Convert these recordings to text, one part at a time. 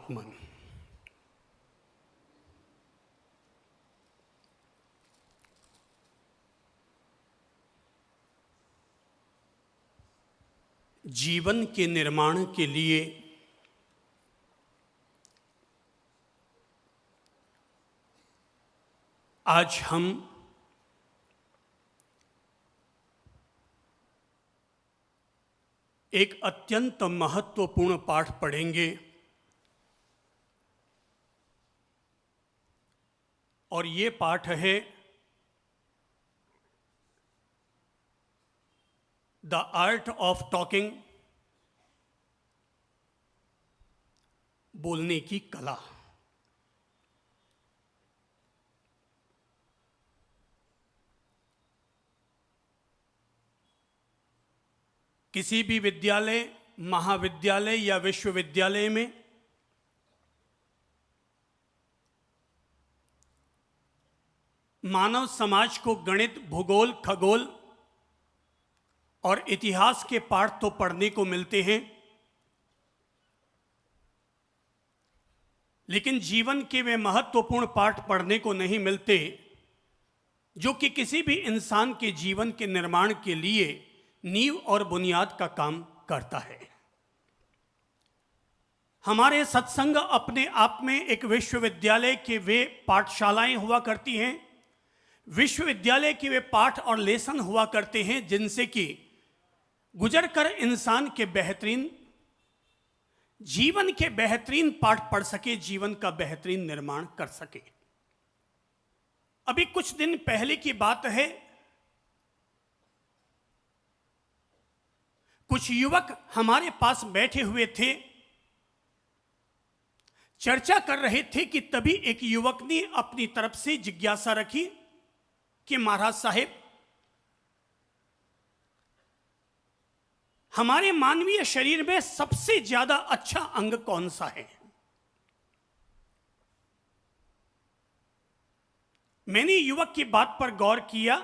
आत्मन। जीवन के निर्माण के लिए आज हम एक अत्यंत महत्वपूर्ण पाठ पढ़ेंगे और ये पाठ है द आर्ट ऑफ टॉकिंग, बोलने की कला। किसी भी विद्यालय, महाविद्यालय या विश्वविद्यालय में मानव समाज को गणित, भूगोल, खगोल और इतिहास के पाठ तो पढ़ने को मिलते हैं, लेकिन जीवन के वे महत्वपूर्ण पाठ पढ़ने को नहीं मिलते जो कि किसी भी इंसान के जीवन के निर्माण के लिए नींव और बुनियाद का काम करता है। हमारे सत्संग अपने आप में एक विश्वविद्यालय के वे पाठशालाएं हुआ करती हैं, विश्वविद्यालय के वे पाठ और लेसन हुआ करते हैं जिनसे कि गुजर कर इंसान के बेहतरीन जीवन के बेहतरीन पाठ पढ़ सके, जीवन का बेहतरीन निर्माण कर सके। अभी कुछ दिन पहले की बात है, कुछ युवक हमारे पास बैठे हुए थे, चर्चा कर रहे थे कि तभी एक युवक ने अपनी तरफ से जिज्ञासा रखी कि महाराज साहेब, हमारे मानवीय शरीर में सबसे ज्यादा अच्छा अंग कौन सा है? मैंने युवक की बात पर गौर किया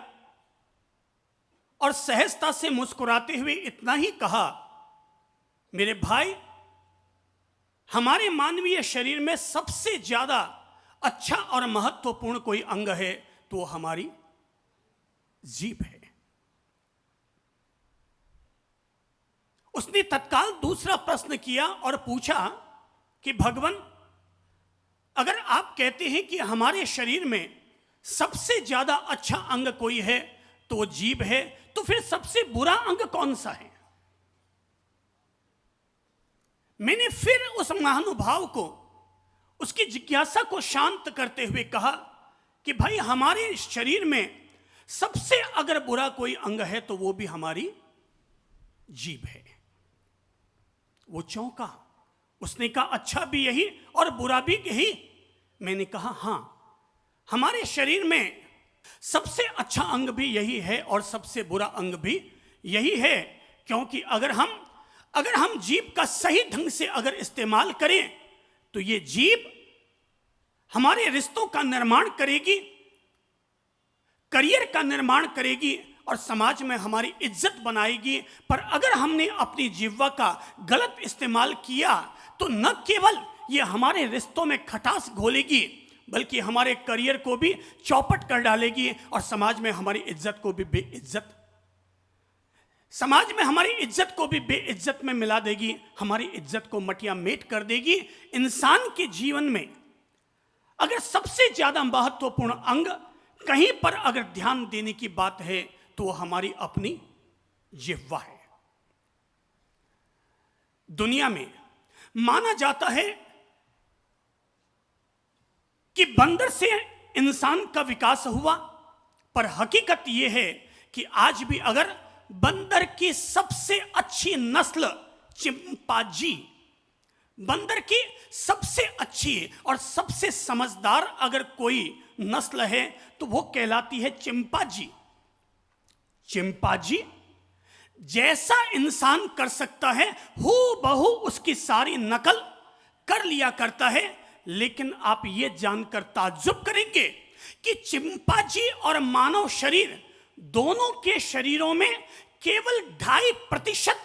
और सहजता से मुस्कुराते हुए इतना ही कहा, मेरे भाई, हमारे मानवीय शरीर में सबसे ज्यादा अच्छा और महत्वपूर्ण कोई अंग है तो वो हमारी जीभ है। उसने तत्काल दूसरा प्रश्न किया और पूछा कि भगवान, अगर आप कहते हैं कि हमारे शरीर में सबसे ज्यादा अच्छा अंग कोई है तो वो जीभ है, तो फिर सबसे बुरा अंग कौन सा है? मैंने फिर उस महानुभाव को, उसकी जिज्ञासा को शांत करते हुए कहा कि भाई, हमारे शरीर में सबसे अगर बुरा कोई अंग है तो वो भी हमारी जीभ है। वो चौंका, उसने कहा अच्छा भी यही और बुरा भी यही? मैंने कहा हां, हमारे शरीर में सबसे अच्छा अंग भी यही है और सबसे बुरा अंग भी यही है, क्योंकि अगर हम जीभ का सही ढंग से अगर इस्तेमाल करें तो ये जीभ हमारे रिश्तों का निर्माण करेगी, करियर का निर्माण करेगी और समाज में हमारी इज्जत बनाएगी। पर अगर हमने अपनी जिह्वा का गलत इस्तेमाल किया तो न केवल ये हमारे रिश्तों में खटास घोलेगी बल्कि हमारे करियर को भी चौपट कर डालेगी और समाज में हमारी इज्जत को भी बेइज्जत में मिला देगी, हमारी इज्जत को मटिया मेट कर देगी। इंसान के जीवन में अगर सबसे ज्यादा महत्वपूर्ण अंग कहीं पर अगर ध्यान देने की बात है तो वो हमारी अपनी जिह्वा है। दुनिया में माना जाता है कि बंदर से इंसान का विकास हुआ, पर हकीकत यह है कि आज भी अगर बंदर की सबसे अच्छी नस्ल चिंपांजी, बंदर की सबसे अच्छी और सबसे समझदार अगर कोई नस्ल है तो वो कहलाती है चिंपांजी। चिंपांजी जैसा इंसान कर सकता है हूबहू उसकी सारी नकल कर लिया करता है, लेकिन आप ये जानकर ताज्जुब करेंगे कि चिंपांजी और मानव शरीर दोनों के शरीरों में केवल 2.5%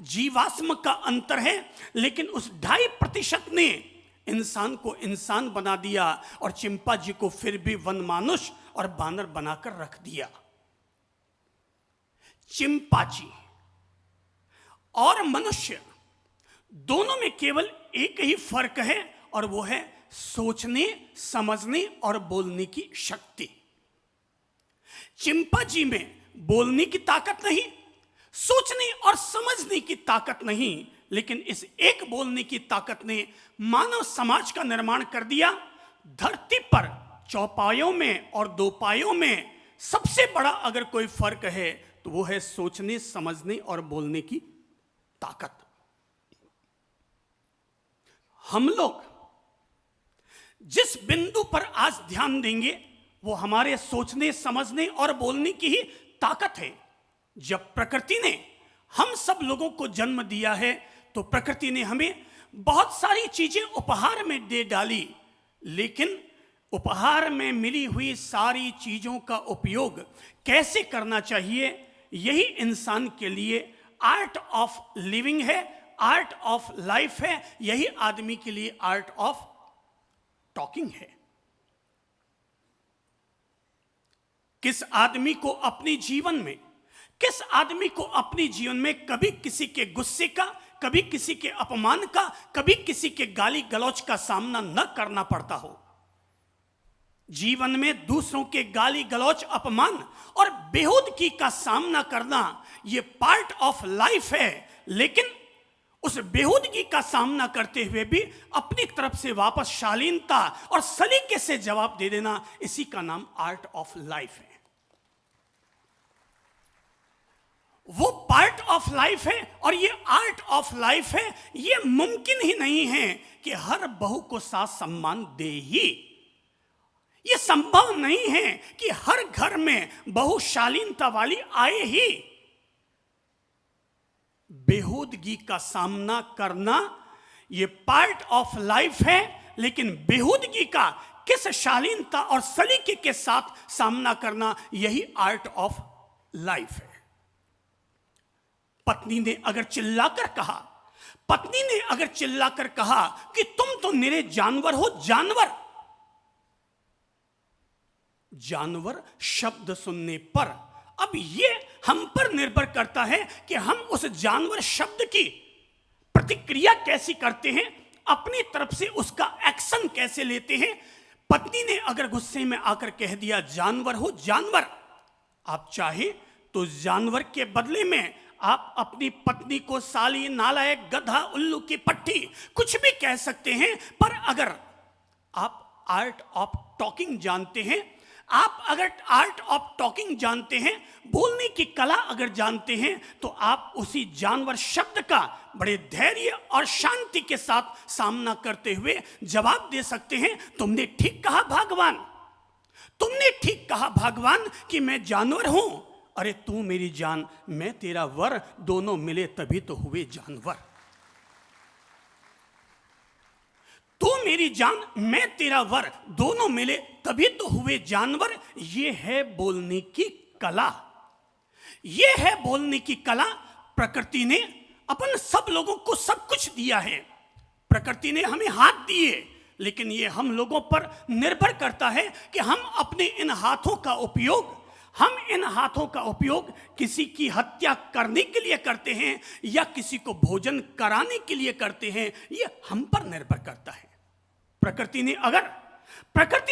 जीवाश्म का अंतर है, लेकिन उस 2.5% ने इंसान को इंसान बना दिया और चिंपांजी को फिर भी वन मानुष और बानर बनाकर रख दिया। चिंपांजी और मनुष्य दोनों में केवल एक ही फर्क है और वो है सोचने, समझने और बोलने की शक्ति। चिंपांजी में बोलने की ताकत नहीं, सोचने और समझने की ताकत नहीं, लेकिन इस एक बोलने की ताकत ने मानव समाज का निर्माण कर दिया। धरती पर चौपायों में और दो पायों में सबसे बड़ा अगर कोई फर्क है तो वो है सोचने, समझने और बोलने की ताकत। हम लोग जिस बिंदु पर आज ध्यान देंगे वो हमारे सोचने, समझने और बोलने की ही ताकत है। जब प्रकृति ने हम सब लोगों को जन्म दिया है तो प्रकृति ने हमें बहुत सारी चीजें उपहार में दे डाली, लेकिन उपहार में मिली हुई सारी चीजों का उपयोग कैसे करना चाहिए, यही इंसान के लिए आर्ट ऑफ लिविंग है, आर्ट ऑफ लाइफ है। यही आदमी के लिए आर्ट ऑफ टॉकिंग है। किस आदमी को अपने जीवन में कभी किसी के गुस्से का, कभी किसी के अपमान का, कभी किसी के गाली गलौज का सामना न करना पड़ता हो। जीवन में दूसरों के गाली गलौज, अपमान और बेहूदगी का सामना करना यह पार्ट ऑफ लाइफ है, लेकिन उस बेहूदगी का सामना करते हुए भी अपनी तरफ से वापस शालीनता और सलीके से जवाब दे देना, इसी का नाम आर्ट ऑफ लाइफ है। वो पार्ट ऑफ लाइफ है और ये आर्ट ऑफ लाइफ है। ये मुमकिन ही नहीं है कि हर बहू को सास सम्मान दे ही। ये संभव नहीं है कि हर घर में बहू शालीनता वाली आए ही। बेहूदगी का सामना करना ये पार्ट ऑफ लाइफ है, लेकिन बेहूदगी का किस शालीनता और सलीके के साथ सामना करना, यही आर्ट ऑफ लाइफ है। पत्नी ने अगर चिल्लाकर कहा कि तुम तो निरे जानवर हो, जानवर शब्द सुनने पर, अब ये हम पर निर्भर करता है कि हम उस जानवर शब्द की प्रतिक्रिया कैसी करते हैं, अपनी तरफ से उसका एक्शन कैसे लेते हैं। पत्नी ने अगर गुस्से में आकर कह दिया जानवर हो जानवर, आप चाहे तो जानवर के बदले में आप अपनी पत्नी को साली, नालायक, गधा, उल्लू की पट्टी कुछ भी कह सकते हैं, पर अगर आप आर्ट ऑफ टॉकिंग जानते हैं, बोलने की कला अगर जानते हैं, तो आप उसी जानवर शब्द का बड़े धैर्य और शांति के साथ सामना करते हुए जवाब दे सकते हैं, तुमने ठीक कहा भगवान कि मैं जानवर हूं। अरे तू मेरी जान, मैं तेरा वर, दोनों मिले तभी तो हुए जानवर। तू मेरी जान, मैं तेरा वर, दोनों मिले तभी तो हुए जानवर। ये है बोलने की कला। प्रकृति ने अपन सब लोगों को सब कुछ दिया है। प्रकृति ने हमें हाथ दिए, लेकिन ये हम लोगों पर निर्भर करता है कि हम अपने इन हाथों का उपयोग किसी की हत्या करने के लिए करते हैं या किसी को भोजन कराने के लिए करते हैं, ये हम पर निर्भर करता है। प्रकृति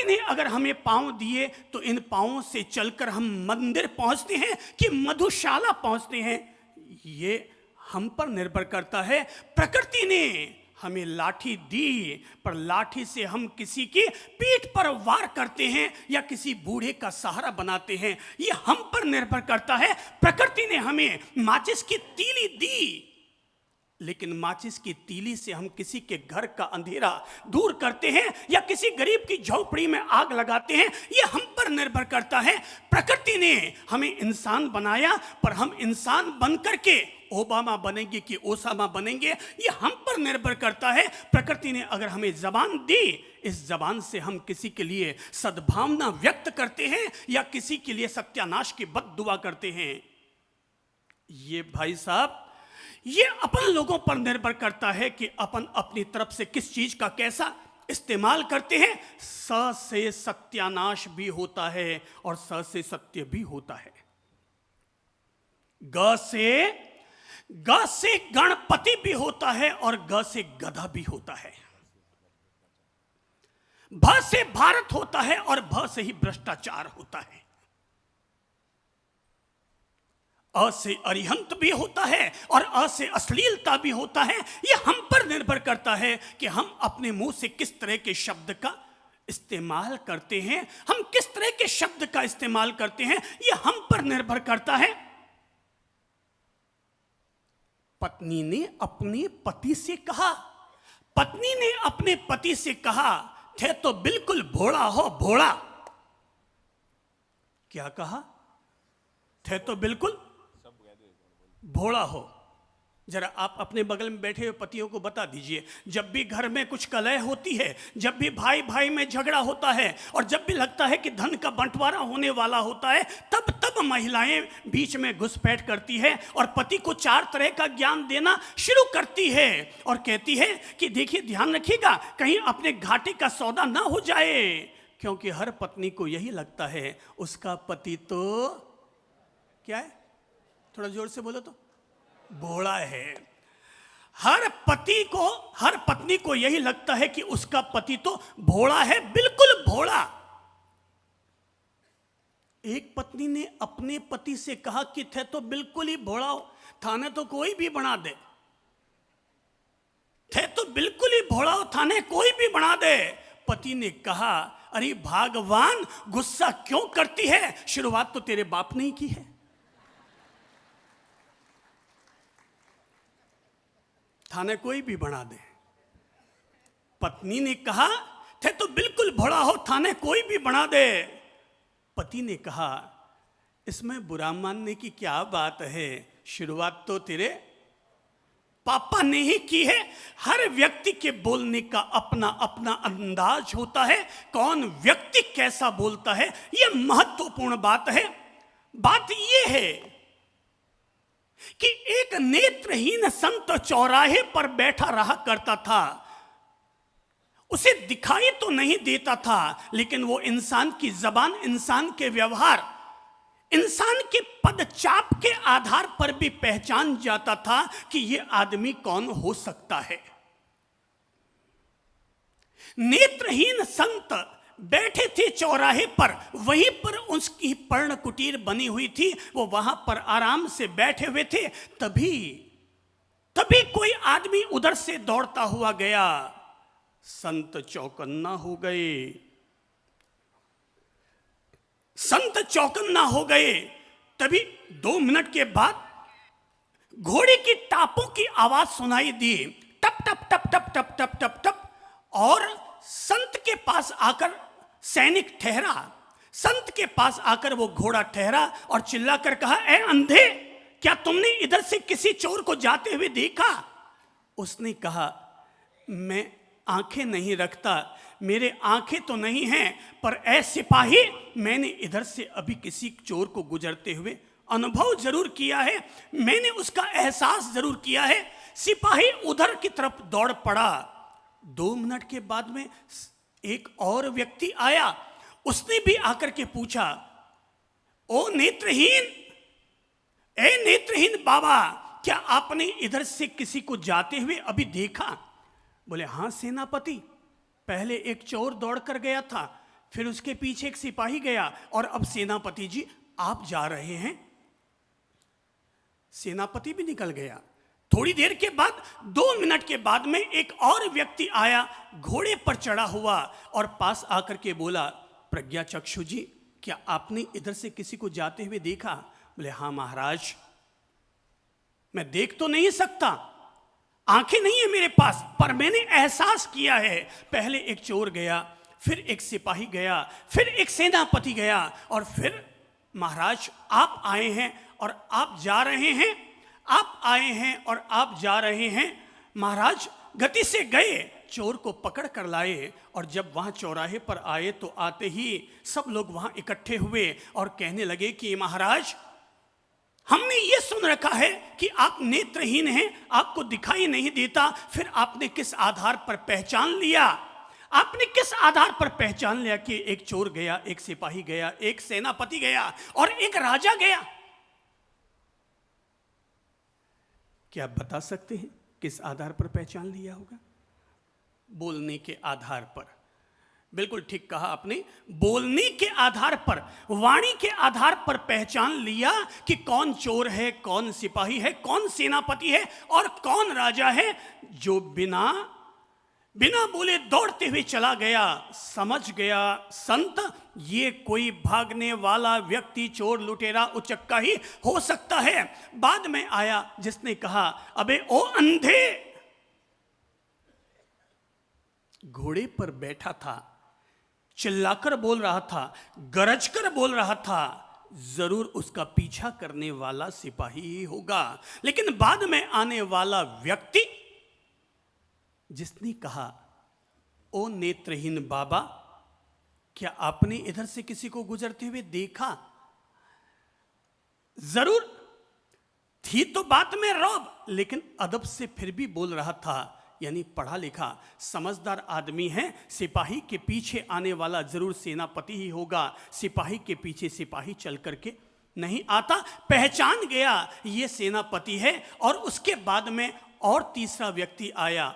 ने अगर हमें पांव दिए तो इन पांवों से चलकर हम मंदिर पहुंचते हैं कि मधुशाला पहुंचते हैं, ये हम पर निर्भर करता है। प्रकृति ने हमें लाठी दी, पर लाठी से हम किसी की पीठ पर वार करते हैं या किसी बूढ़े का सहारा बनाते हैं, ये हम पर निर्भर करता है। प्रकृति ने हमें माचिस की तीली दी, लेकिन माचिस की तीली से हम किसी के घर का अंधेरा दूर करते हैं या किसी गरीब की झोपड़ी में आग लगाते हैं, ये हम पर निर्भर करता है। प्रकृति ने हमें इंसान बनाया, पर हम इंसान बनकर के ओबामा बनेंगे कि ओसामा बनेंगे, ये हम पर निर्भर करता है। प्रकृति ने अगर हमें जबान दी, इस जबान से हम किसी के लिए सद्भावना व्यक्त करते हैं या किसी के लिए सत्यानाश की बद्दुआ करते हैं। ये भाई साहब, ये अपन लोगों पर निर्भर करता है कि अपन अपनी तरफ से किस चीज का कैसा इस्तेमाल करते हैं, स से सत्यानाश भी होता है और स से सत्य भी होता है। ग से गणपति भी होता है और ग से गधा भी होता है। भ से भारत होता है और भ से ही भ्रष्टाचार होता है। अ से अरिहंत भी होता है और अ से अश्लीलता भी होता है। यह हम पर निर्भर करता है कि हम अपने मुंह से किस तरह के शब्द का इस्तेमाल करते हैं, हम किस तरह के शब्द का इस्तेमाल करते हैं, यह हम पर निर्भर करता है। पत्नी ने अपने पति से कहा, पत्नी ने अपने पति से कहा, थे तो बिल्कुल भोला हो भोला। क्या कहा? थे तो बिल्कुल भोला हो। जरा आप अपने बगल में बैठे हुए पतियों को बता दीजिए, जब भी घर में कुछ कलह होती है, जब भी भाई भाई में झगड़ा होता है और जब भी लगता है कि धन का बंटवारा होने वाला होता है, तब महिलाएं बीच में घुसपैठ करती है और पति को 4 तरह का ज्ञान देना शुरू करती है और कहती है कि देखिए, ध्यान रखिएगा कहीं अपने घाटे का सौदा ना हो जाए। क्योंकि हर पत्नी को यही लगता है उसका पति तो क्या है, थोड़ा जोर से बोलो तो, भोला है। हर पत्नी को यही लगता है कि उसका पति तो भोला है, बिल्कुल भोला। एक पत्नी ने अपने पति से कहा कि थे तो बिल्कुल ही भोला हो, थाने तो कोई भी बना दे, थे तो बिल्कुल ही भोला हो, थाने कोई भी बना दे। पति ने कहा, अरे भगवान, गुस्सा क्यों करती है, शुरुआत तो तेरे बाप ने ही की है। थाने कोई भी बना दे। पत्नी ने कहा, थे तो बिल्कुल भोला हो, थाने कोई भी बना दे। पति ने कहा, इसमें बुरा मानने की क्या बात है, शुरुआत तो तेरे पापा ने ही की है। हर व्यक्ति के बोलने का अपना अपना अंदाज होता है, कौन व्यक्ति कैसा बोलता है, यह महत्वपूर्ण बात है। बात यह है कि एक नेत्रहीन संत चौराहे पर बैठा रहा करता था। उसे दिखाई तो नहीं देता था, लेकिन वो इंसान की जबान, इंसान के व्यवहार, इंसान के पदचाप के आधार पर भी पहचान जाता था कि ये आदमी कौन हो सकता है। नेत्रहीन संत बैठे थे चौराहे पर, वहीं पर उसकी पर्ण कुटीर बनी हुई थी, वो वहां पर आराम से बैठे हुए थे। तभी कोई आदमी उधर से दौड़ता हुआ गया। संत चौकन्ना हो गए, संत चौकन्ना हो गए। तभी 2 मिनट के बाद घोड़े की टापों की आवाज सुनाई दी, टप टप टप टप टप टप टप टप, और संत के पास आकर सैनिक ठहरा। संत के पास आकर वो घोड़ा ठहरा और चिल्लाकर कहा, ए अंधे, क्या तुमने इधर से किसी चोर को जाते हुए देखा? उसने कहा, मैं आंखें नहीं रखता, मेरे आंखें तो नहीं हैं, पर ए सिपाही, मैंने इधर से अभी किसी चोर को गुजरते हुए अनुभव जरूर किया है, मैंने उसका एहसास जरूर किया है। सिपाही उधर की तरफ दौड़ पड़ा। 2 मिनट के बाद में एक और व्यक्ति आया, उसने भी आकर के पूछा, ओ नेत्रहीन, ए नेत्रहीन बाबा, क्या आपने इधर से किसी को जाते हुए अभी देखा? बोले, हाँ सेनापति, पहले एक चोर दौड़ कर गया था, फिर उसके पीछे एक सिपाही गया, और अब सेनापति जी आप जा रहे हैं। सेनापति भी निकल गया। थोड़ी देर के बाद, 2 मिनट के बाद में एक और व्यक्ति आया, घोड़े पर चढ़ा हुआ, और पास आकर के बोला, प्रज्ञा चक्षु जी, क्या आपने इधर से किसी को जाते हुए देखा? बोले, हाँ महाराज, मैं देख तो नहीं सकता, आंखें नहीं है मेरे पास, पर मैंने एहसास किया है। पहले एक चोर गया, फिर एक सिपाही गया, फिर एक सेनापति गया, और फिर महाराज आप आए हैं और आप जा रहे हैं, आप आए हैं और आप जा रहे हैं। महाराज गति से गए, चोर को पकड़ कर लाए, और जब वहां चौराहे पर आए तो आते ही सब लोग वहां इकट्ठे हुए और कहने लगे कि महाराज, हमने ये सुन रखा है कि आप नेत्रहीन हैं, आपको दिखाई नहीं देता, फिर आपने किस आधार पर पहचान लिया? आपने किस आधार पर पहचान लिया कि एक चोर गया, एक सिपाही गया, एक सेनापति गया और एक राजा गया? क्या आप बता सकते हैं किस आधार पर पहचान लिया होगा? बोलने के आधार पर। बिल्कुल ठीक कहा आपने, बोलने के आधार पर, वाणी के आधार पर पहचान लिया कि कौन चोर है, कौन सिपाही है, कौन सेनापति है और कौन राजा है। जो बिना बोले दौड़ते हुए चला गया, समझ गया संत ये कोई भागने वाला व्यक्ति, चोर, लुटेरा, उचक्का ही हो सकता है। बाद में आया जिसने कहा, अबे ओ अंधे, घोड़े पर बैठा था, चिल्लाकर बोल रहा था, गरज कर बोल रहा था, जरूर उसका पीछा करने वाला सिपाही ही होगा। लेकिन बाद में आने वाला व्यक्ति जिसने कहा, ओ नेत्रहीन बाबा, क्या आपने इधर से किसी को गुजरते हुए देखा? जरूर थी तो बात में रौब, लेकिन अदब से फिर भी बोल रहा था। यानी पढ़ा लिखा समझदार आदमी है, सिपाही के पीछे आने वाला जरूर सेनापति ही होगा, सिपाही के पीछे सिपाही चल करके नहीं आता। पहचान गया ये सेनापति है। और उसके बाद में और तीसरा व्यक्ति आया,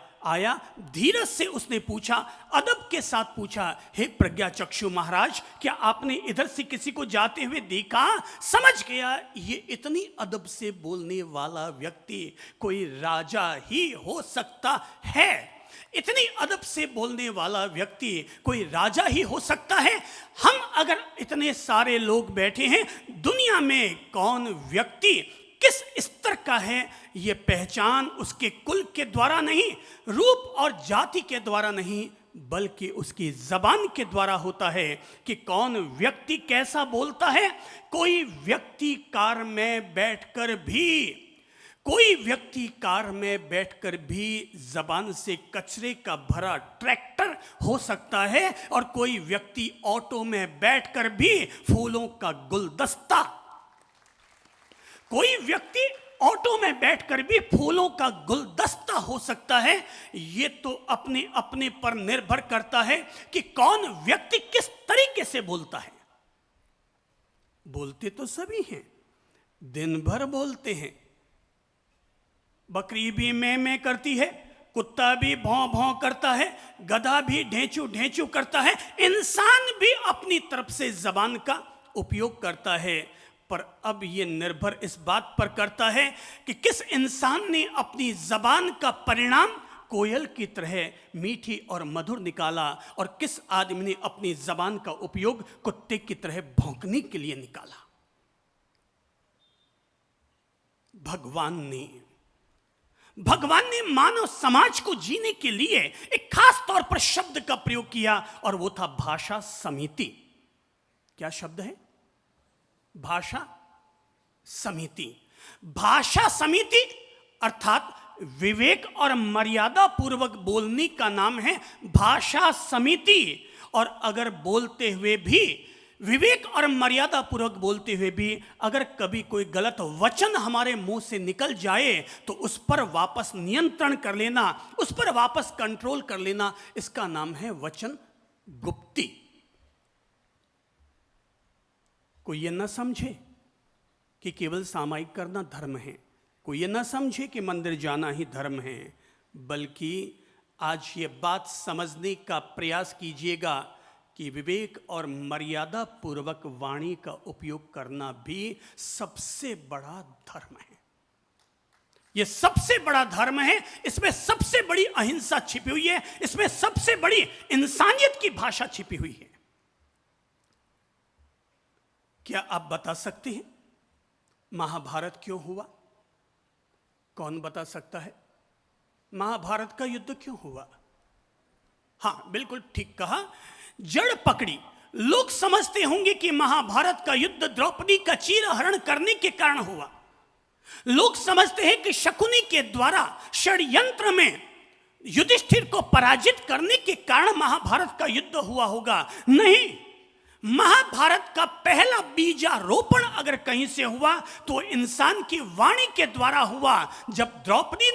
धीरज से उसने पूछा, अदब के साथ पूछा, हे प्रज्ञा चक्षु महाराज, क्या आपने इधर से किसी को जाते हुए देखा? समझ गया ये इतनी अदब से बोलने वाला व्यक्ति कोई राजा ही हो सकता है, इतनी अदब से बोलने वाला व्यक्ति कोई राजा ही हो सकता है। हम अगर इतने सारे लोग बैठे हैं, दुनिया में कौन व्यक्ति किस स्तर का है, ये पहचान उसके कुल के द्वारा नहीं, रूप और जाति के द्वारा नहीं, बल्कि उसकी जबान के द्वारा होता है कि कौन व्यक्ति कैसा बोलता है। कोई व्यक्ति कार में बैठकर भी जबान से कचरे का भरा ट्रैक्टर हो सकता है, और कोई व्यक्ति ऑटो में बैठकर भी फूलों का गुलदस्ता, कोई व्यक्ति ऑटो में बैठकर भी फूलों का गुलदस्ता हो सकता है। ये तो अपने अपने पर निर्भर करता है कि कौन व्यक्ति किस तरीके से बोलता है। बोलते तो सभी हैं, दिन भर बोलते हैं। बकरी भी मैं करती है, कुत्ता भी भौं भौं करता है, गधा भी ढेंचू ढेंचू करता है, इंसान भी अपनी तरफ से जबान का उपयोग करता है। पर अब ये निर्भर इस बात पर करता है कि किस इंसान ने अपनी जबान का परिणाम कोयल की तरह मीठी और मधुर निकाला, और किस आदमी ने अपनी जबान का उपयोग कुत्ते की तरह भौंकने के लिए निकाला। भगवान ने मानव समाज को जीने के लिए एक खास तौर पर शब्द का प्रयोग किया, और वो था भाषा समिति। क्या शब्द है? भाषा समिति। भाषा समिति अर्थात विवेक और मर्यादा पूर्वक बोलने का नाम है भाषा समिति। और अगर बोलते हुए भी, विवेक और मर्यादा पूर्वक बोलते हुए भी, अगर कभी कोई गलत वचन हमारे मुंह से निकल जाए तो उस पर वापस नियंत्रण कर लेना, उस पर वापस कंट्रोल कर लेना, इसका नाम है वचन गुप्ती। कोई ये न समझे कि केवल सामायिक करना धर्म है, कोई ये न समझे कि मंदिर जाना ही धर्म है, बल्कि आज ये बात समझने का प्रयास कीजिएगा कि विवेक और मर्यादा पूर्वक वाणी का उपयोग करना भी सबसे बड़ा धर्म है। यह सबसे बड़ा धर्म है, इसमें सबसे बड़ी अहिंसा छिपी हुई है, इसमें सबसे बड़ी इंसानियत की भाषा छिपी हुई है। क्या आप बता सकते हैं महाभारत क्यों हुआ? कौन बता सकता है महाभारत का युद्ध क्यों हुआ? हाँ, बिल्कुल ठीक कहा, जड़ पकड़ी। लोग समझते होंगे कि महाभारत का युद्ध द्रौपदी का चीरहरण करने के कारण हुआ। लोग समझते हैं कि शकुनी के द्वारा षड्यंत्र में युधिष्ठिर को पराजित करने के कारण महाभारत का युद्ध हुआ होगा। नहीं, महाभारत का पहला बीजारोपण अगर कहीं से हुआ तो इंसान की वाणी के द्वारा हुआ। जब द्रौपदी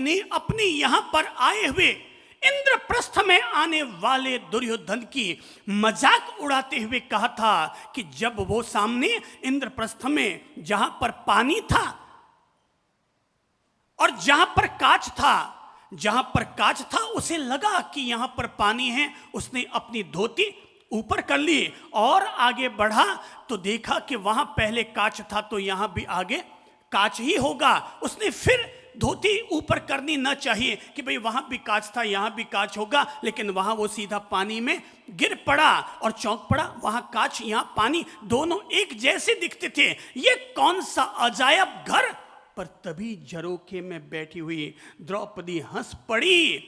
ने अपने यहां पर आए हुए इंद्रप्रस्थ में आने वाले दुर्योधन की मजाक उड़ाते हुए कहा था कि जब वो सामने इंद्रप्रस्थ में जहां पर पानी था और जहां पर कांच था उसे लगा कि यहां पर पानी है, उसने अपनी धोती ऊपर कर ली और आगे बढ़ा तो देखा कि वहां पहले कांच था तो यहां भी आगे कांच ही होगा। उसने फिर धोती ऊपर करनी ना चाहिए कि भाई वहां भी कांच था यहां भी कांच होगा, लेकिन वहां वो सीधा पानी में गिर पड़ा और चौंक पड़ा। वहां कांच यहां पानी, दोनों एक जैसे दिखते थे। ये कौन सा अजायब घर। पर तभी झरोखे में बैठी हुई द्रौपदी हंस पड़ी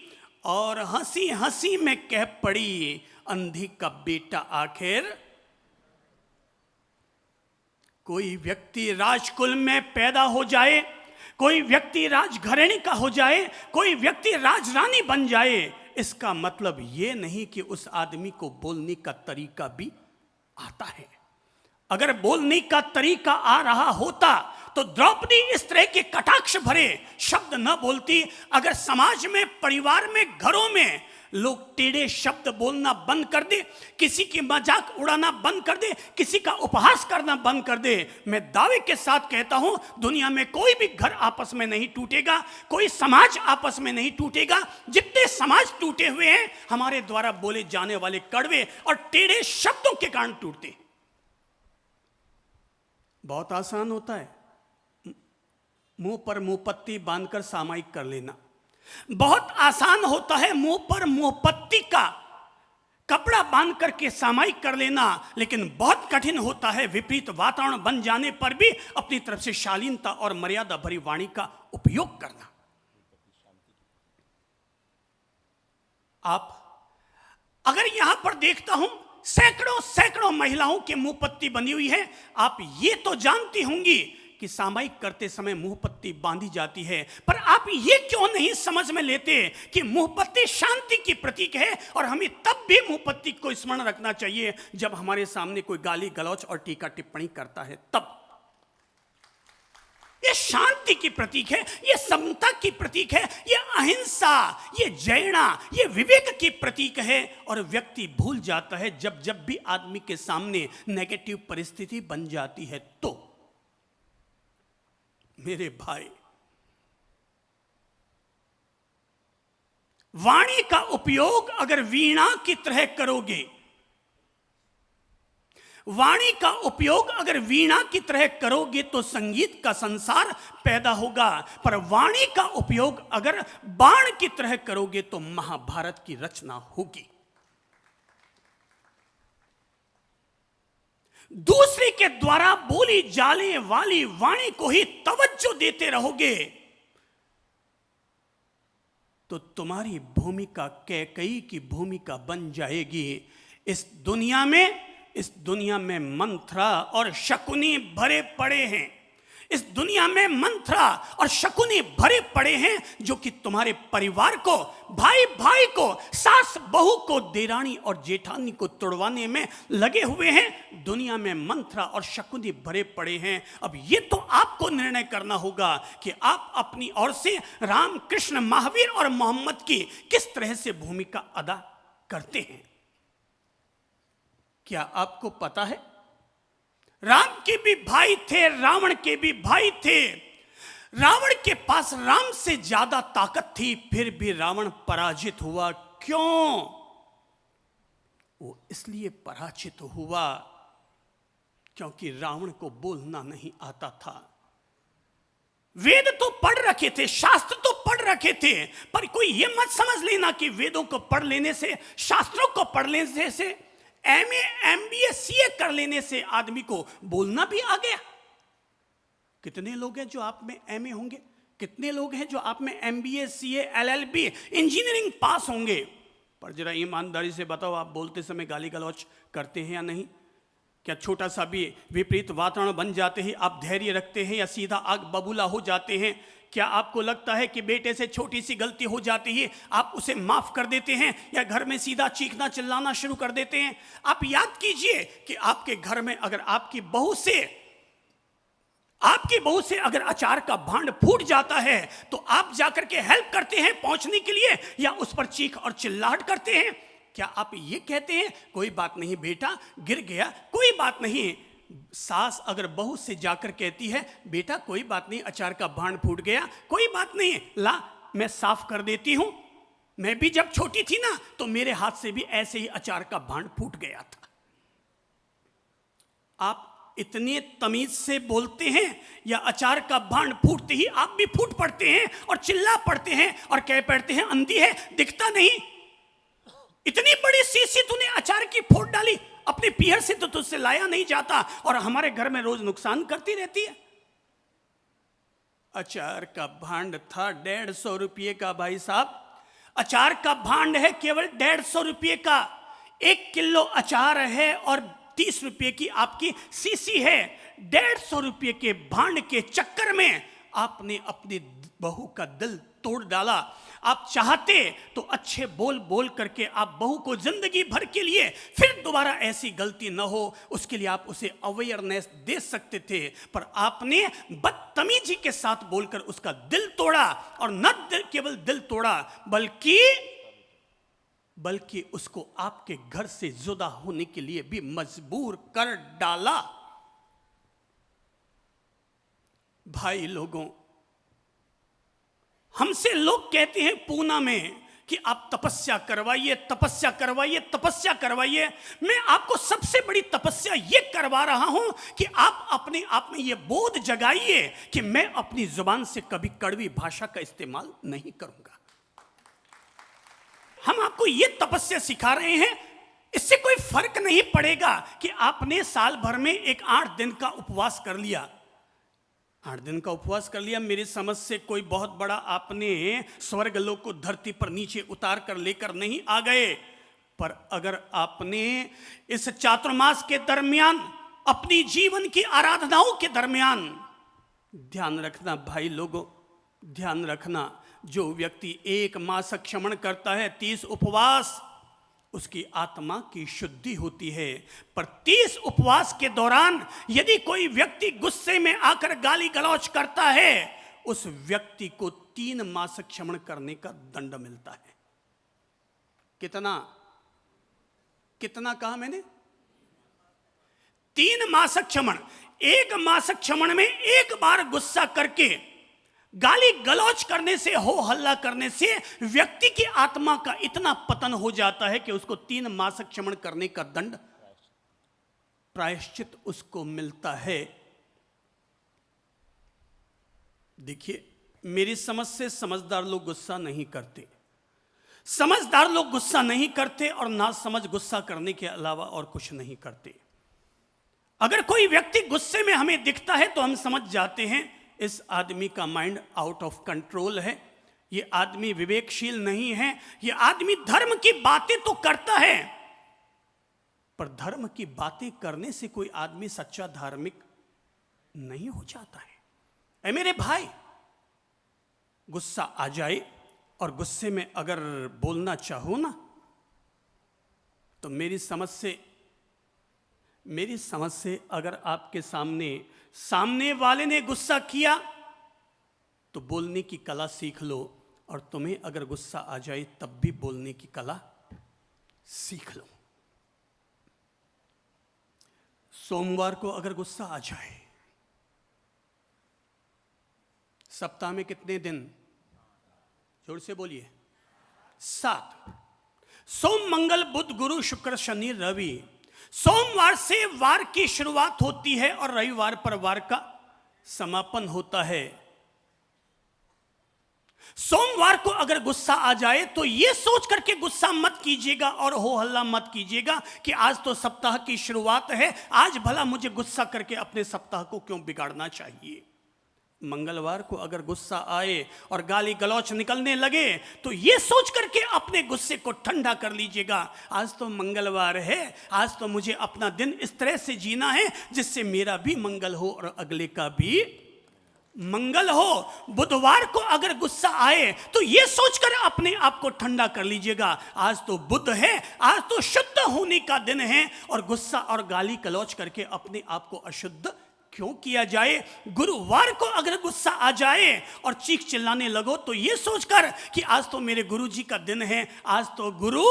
और हंसी हंसी में कह पड़ी, अंधी का बेटा आखिर कोई व्यक्ति राजकुल में पैदा हो जाए, कोई व्यक्ति राजघराने का हो जाए, कोई व्यक्ति राजरानी बन जाए, इसका मतलब ये नहीं कि उस आदमी को बोलने का तरीका भी आता है। अगर बोलने का तरीका आ रहा होता तो द्रौपदी इस तरह के कटाक्ष भरे शब्द न बोलती। अगर समाज में, परिवार में, घरों में लोग टेढ़े शब्द बोलना बंद कर दे, किसी की मजाक उड़ाना बंद कर दे, किसी का उपहास करना बंद कर दे, मैं दावे के साथ कहता हूं दुनिया में कोई भी घर आपस में नहीं टूटेगा, कोई समाज आपस में नहीं टूटेगा। जितने समाज टूटे हुए हैं हमारे द्वारा बोले जाने वाले कड़वे और टेढ़े शब्दों के कारण टूटते। बहुत आसान होता है मुंह पर मुंहपत्ती बांधकर सामायिक कर लेना, बहुत आसान होता है मुंह पर मुंहपत्ती का कपड़ा बांध करके सामायिक कर लेना, लेकिन बहुत कठिन होता है विपरीत वातावरण बन जाने पर भी अपनी तरफ से शालीनता और मर्यादा भरी वाणी का उपयोग करना। आप अगर यहां पर देखता हूं सैकड़ों सैकड़ों महिलाओं के मुंहपत्ती बनी हुई है, आप ये तो जानती होंगी कि सामायिक करते समय मुंहपत्ती बांधी जाती है, पर आप ये क्यों नहीं समझ में लेते कि मुंहपत्ती शांति की प्रतीक है और हमें तब भी मुंहपत्ती को स्मरण रखना चाहिए जब हमारे सामने कोई गाली गलौच और टीका टिप्पणी करता है। तब ये शांति की प्रतीक है, ये समता की प्रतीक है, ये अहिंसा, ये जयना, ये विवेक की प्रतीक है। और व्यक्ति भूल जाता है जब जब भी आदमी के सामने नेगेटिव परिस्थिति बन जाती है। तो मेरे भाई, वाणी का उपयोग अगर वीणा की तरह करोगे, वाणी का उपयोग अगर वीणा की तरह करोगे तो संगीत का संसार पैदा होगा, पर वाणी का उपयोग अगर बाण की तरह करोगे तो महाभारत की रचना होगी। दूसरे के द्वारा बोली जाने वाली वाणी को ही तवज्जो देते रहोगे तो तुम्हारी भूमिका कैकई की भूमिका बन जाएगी। इस दुनिया में मंत्रा और शकुनी भरे पड़े हैं, इस दुनिया में मंत्रा और शकुनी भरे पड़े हैं जो कि तुम्हारे परिवार को, भाई भाई को, सास बहू को, देरानी और जेठानी को तोड़वाने में लगे हुए हैं। दुनिया में मंत्रा और शकुनी भरे पड़े हैं। अब ये तो आपको निर्णय करना होगा कि आप अपनी ओर से राम, कृष्ण, महावीर और मोहम्मद की किस तरह से भूमिका अदा करते हैं। क्या आपको पता है राम के भी भाई थे, रावण के भी भाई थे। रावण के पास राम से ज्यादा ताकत थी, फिर भी रावण पराजित हुआ। क्यों? वो इसलिए पराजित हुआ क्योंकि रावण को बोलना नहीं आता था। वेद तो पढ़ रखे थे, शास्त्र तो पढ़ रखे थे, पर कोई ये मत समझ लेना कि वेदों को पढ़ लेने से, शास्त्रों को पढ़ लेने से, एमए, एमबीए, सीए कर लेने से आदमी को बोलना भी आ गया। कितने लोग हैं जो आप में एमए होंगे? कितने लोग हैं जो आप में MBA, CA, LLB, engineering pass होंगे? पर जरा ईमानदारी से बताओ, आप बोलते समय गाली गलौच करते हैं या नहीं? क्या छोटा सा भी विपरीत वातावरण बन जाते ही आप धैर्य रखते हैं या सीधा आग बबूला हो जाते हैं? क्या आपको लगता है कि बेटे से छोटी सी गलती हो जाती है आप उसे माफ कर देते हैं या घर में सीधा चीखना चिल्लाना शुरू कर देते हैं? आप याद कीजिए कि आपके घर में अगर आपकी बहू से आपकी बहू से अगर अचार का भांड फूट जाता है तो आप जाकर के हेल्प करते हैं पहुंचने के लिए, या उस पर चीख और चिल्लाहट करते हैं? क्या आप ये कहते हैं कोई बात नहीं बेटा, गिर गया, कोई बात नहीं? सास अगर बहू से जाकर कहती है बेटा कोई बात नहीं, अचार का भांड फूट गया, कोई बात नहीं, ला मैं साफ कर देती हूं, मैं भी जब छोटी थी ना तो मेरे हाथ से भी ऐसे ही अचार का भांड फूट गया था। आप इतने तमीज से बोलते हैं, या अचार का भांड फूटते ही आप भी फूट पड़ते हैं और चिल्ला पड़ते हैं और कह पड़ते हैं अंधी है, दिखता नहीं? इतनी बड़ी शीशी तूने अचार की फोड़ डाली, अपने पीहर से तो तुझसे लाया नहीं जाता और हमारे घर में रोज नुकसान करती रहती है। अचार का भांड था 150 रुपये का भाई साहब, अचार का भांड है केवल 150 रुपये का। 1 किलो अचार है और 30 रुपये की आपकी सीसी है। 150 रुपये के भांड के चक्कर में आपने अपनी बहू का दिल तोड़ डाला। आप चाहते तो अच्छे बोल बोल करके आप बहू को जिंदगी भर के लिए फिर दोबारा ऐसी गलती न हो उसके लिए आप उसे अवेयरनेस दे सकते थे, पर आपने बदतमीजी के साथ बोलकर उसका दिल तोड़ा, और न केवल दिल तोड़ा बल्कि उसको आपके घर से जुदा होने के लिए भी मजबूर कर डाला। भाई लोगों, हमसे लोग कहते हैं पूना में कि आप तपस्या करवाइए, तपस्या करवाइए, तपस्या करवाइए। मैं आपको सबसे बड़ी तपस्या यह करवा रहा हूं कि आप अपने आप में यह बोध जगाइए कि मैं अपनी जुबान से कभी कड़वी भाषा का इस्तेमाल नहीं करूंगा। हम आपको यह तपस्या सिखा रहे हैं। इससे कोई फर्क नहीं पड़ेगा कि आपने साल भर में एक 8 दिन का उपवास कर लिया। 8 दिन का उपवास कर लिया, मेरी समझ से कोई बहुत बड़ा आपने स्वर्ग लोक को धरती पर नीचे उतार कर लेकर नहीं आ गए। पर अगर आपने इस चातुर्मास के दरमियान, अपनी जीवन की आराधनाओं के दरमियान, ध्यान रखना भाई लोगों, ध्यान रखना, जो व्यक्ति 1 मास क्षमण करता है, 30 उपवास, उसकी आत्मा की शुद्धि होती है। पर 30 उपवास के दौरान यदि कोई व्यक्ति गुस्से में आकर गाली गलौज करता है, उस व्यक्ति को 3 मास क्षमण करने का दंड मिलता है। कितना कितना कहा मैंने? 3 मास क्षमण। 1 मास क्षमण में 1 बार गुस्सा करके, गाली गलौज करने से, हो हल्ला करने से व्यक्ति की आत्मा का इतना पतन हो जाता है कि उसको 3 मास क्षमण करने का दंड, प्रायश्चित उसको मिलता है। देखिए, मेरी समझ से समझदार लोग गुस्सा नहीं करते, समझदार लोग गुस्सा नहीं करते, और ना समझ गुस्सा करने के अलावा और कुछ नहीं करते। अगर कोई व्यक्ति गुस्से में हमें दिखता है तो हम समझ जाते हैं इस आदमी का माइंड आउट ऑफ कंट्रोल है, ये आदमी विवेकशील नहीं है, ये आदमी धर्म की बातें तो करता है, पर धर्म की बातें करने से कोई आदमी सच्चा धार्मिक नहीं हो जाता है। ऐ मेरे भाई, गुस्सा आ जाए और गुस्से में अगर बोलना चाहो ना, तो मेरी समझ से अगर आपके सामने वाले ने गुस्सा किया तो बोलने की कला सीख लो, और तुम्हें अगर गुस्सा आ जाए तब भी बोलने की कला सीख लो। सोमवार को अगर गुस्सा आ जाए, सप्ताह में कितने दिन? जोर से बोलिए, 7। सोम, मंगल, बुध, गुरु, शुक्र, शनि, रवि। सोमवार से वार की शुरुआत होती है और रविवार पर वार का समापन होता है। सोमवार को अगर गुस्सा आ जाए तो यह सोच करके गुस्सा मत कीजिएगा और हो हल्ला मत कीजिएगा कि आज तो सप्ताह की शुरुआत है, आज भला मुझे गुस्सा करके अपने सप्ताह को क्यों बिगाड़ना चाहिए। मंगलवार को अगर गुस्सा आए और गाली गलौच निकलने लगे तो यह सोच करके अपने गुस्से को ठंडा कर लीजिएगा, आज तो मंगलवार है, आज तो मुझे अपना दिन इस तरह से जीना है जिससे मेरा भी मंगल हो और अगले का भी मंगल हो। बुधवार को अगर गुस्सा आए तो यह सोचकर अपने आप को ठंडा कर लीजिएगा, आज तो बुध है, आज तो शुद्ध होने का दिन है, और गुस्सा और गाली गलौच करके अपने आप को अशुद्ध क्यों किया जाए? गुरुवार को अगर गुस्सा आ जाए और चीख चिल्लाने लगो तो ये सोचकर कि आज तो मेरे गुरु जी का दिन है, आज तो गुरु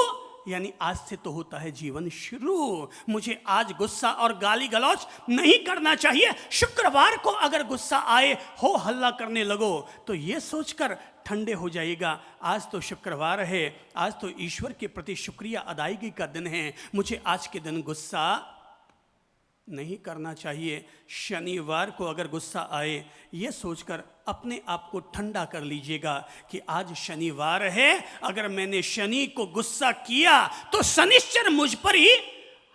यानी आज से तो होता है जीवन शुरू, मुझे आज गुस्सा और गाली गलौज नहीं करना चाहिए। शुक्रवार को अगर गुस्सा आए, हो हल्ला करने लगो तो ये सोचकर ठंडे हो जाइएगा, आज तो शुक्रवार है, आज तो ईश्वर के प्रति शुक्रिया अदायगी का दिन है, मुझे आज के दिन गुस्सा नहीं करना चाहिए। शनिवार को अगर गुस्सा आए, ये सोचकर अपने आप को ठंडा कर लीजिएगा कि आज शनिवार है, अगर मैंने शनि को गुस्सा किया तो शनिश्चर मुझ पर ही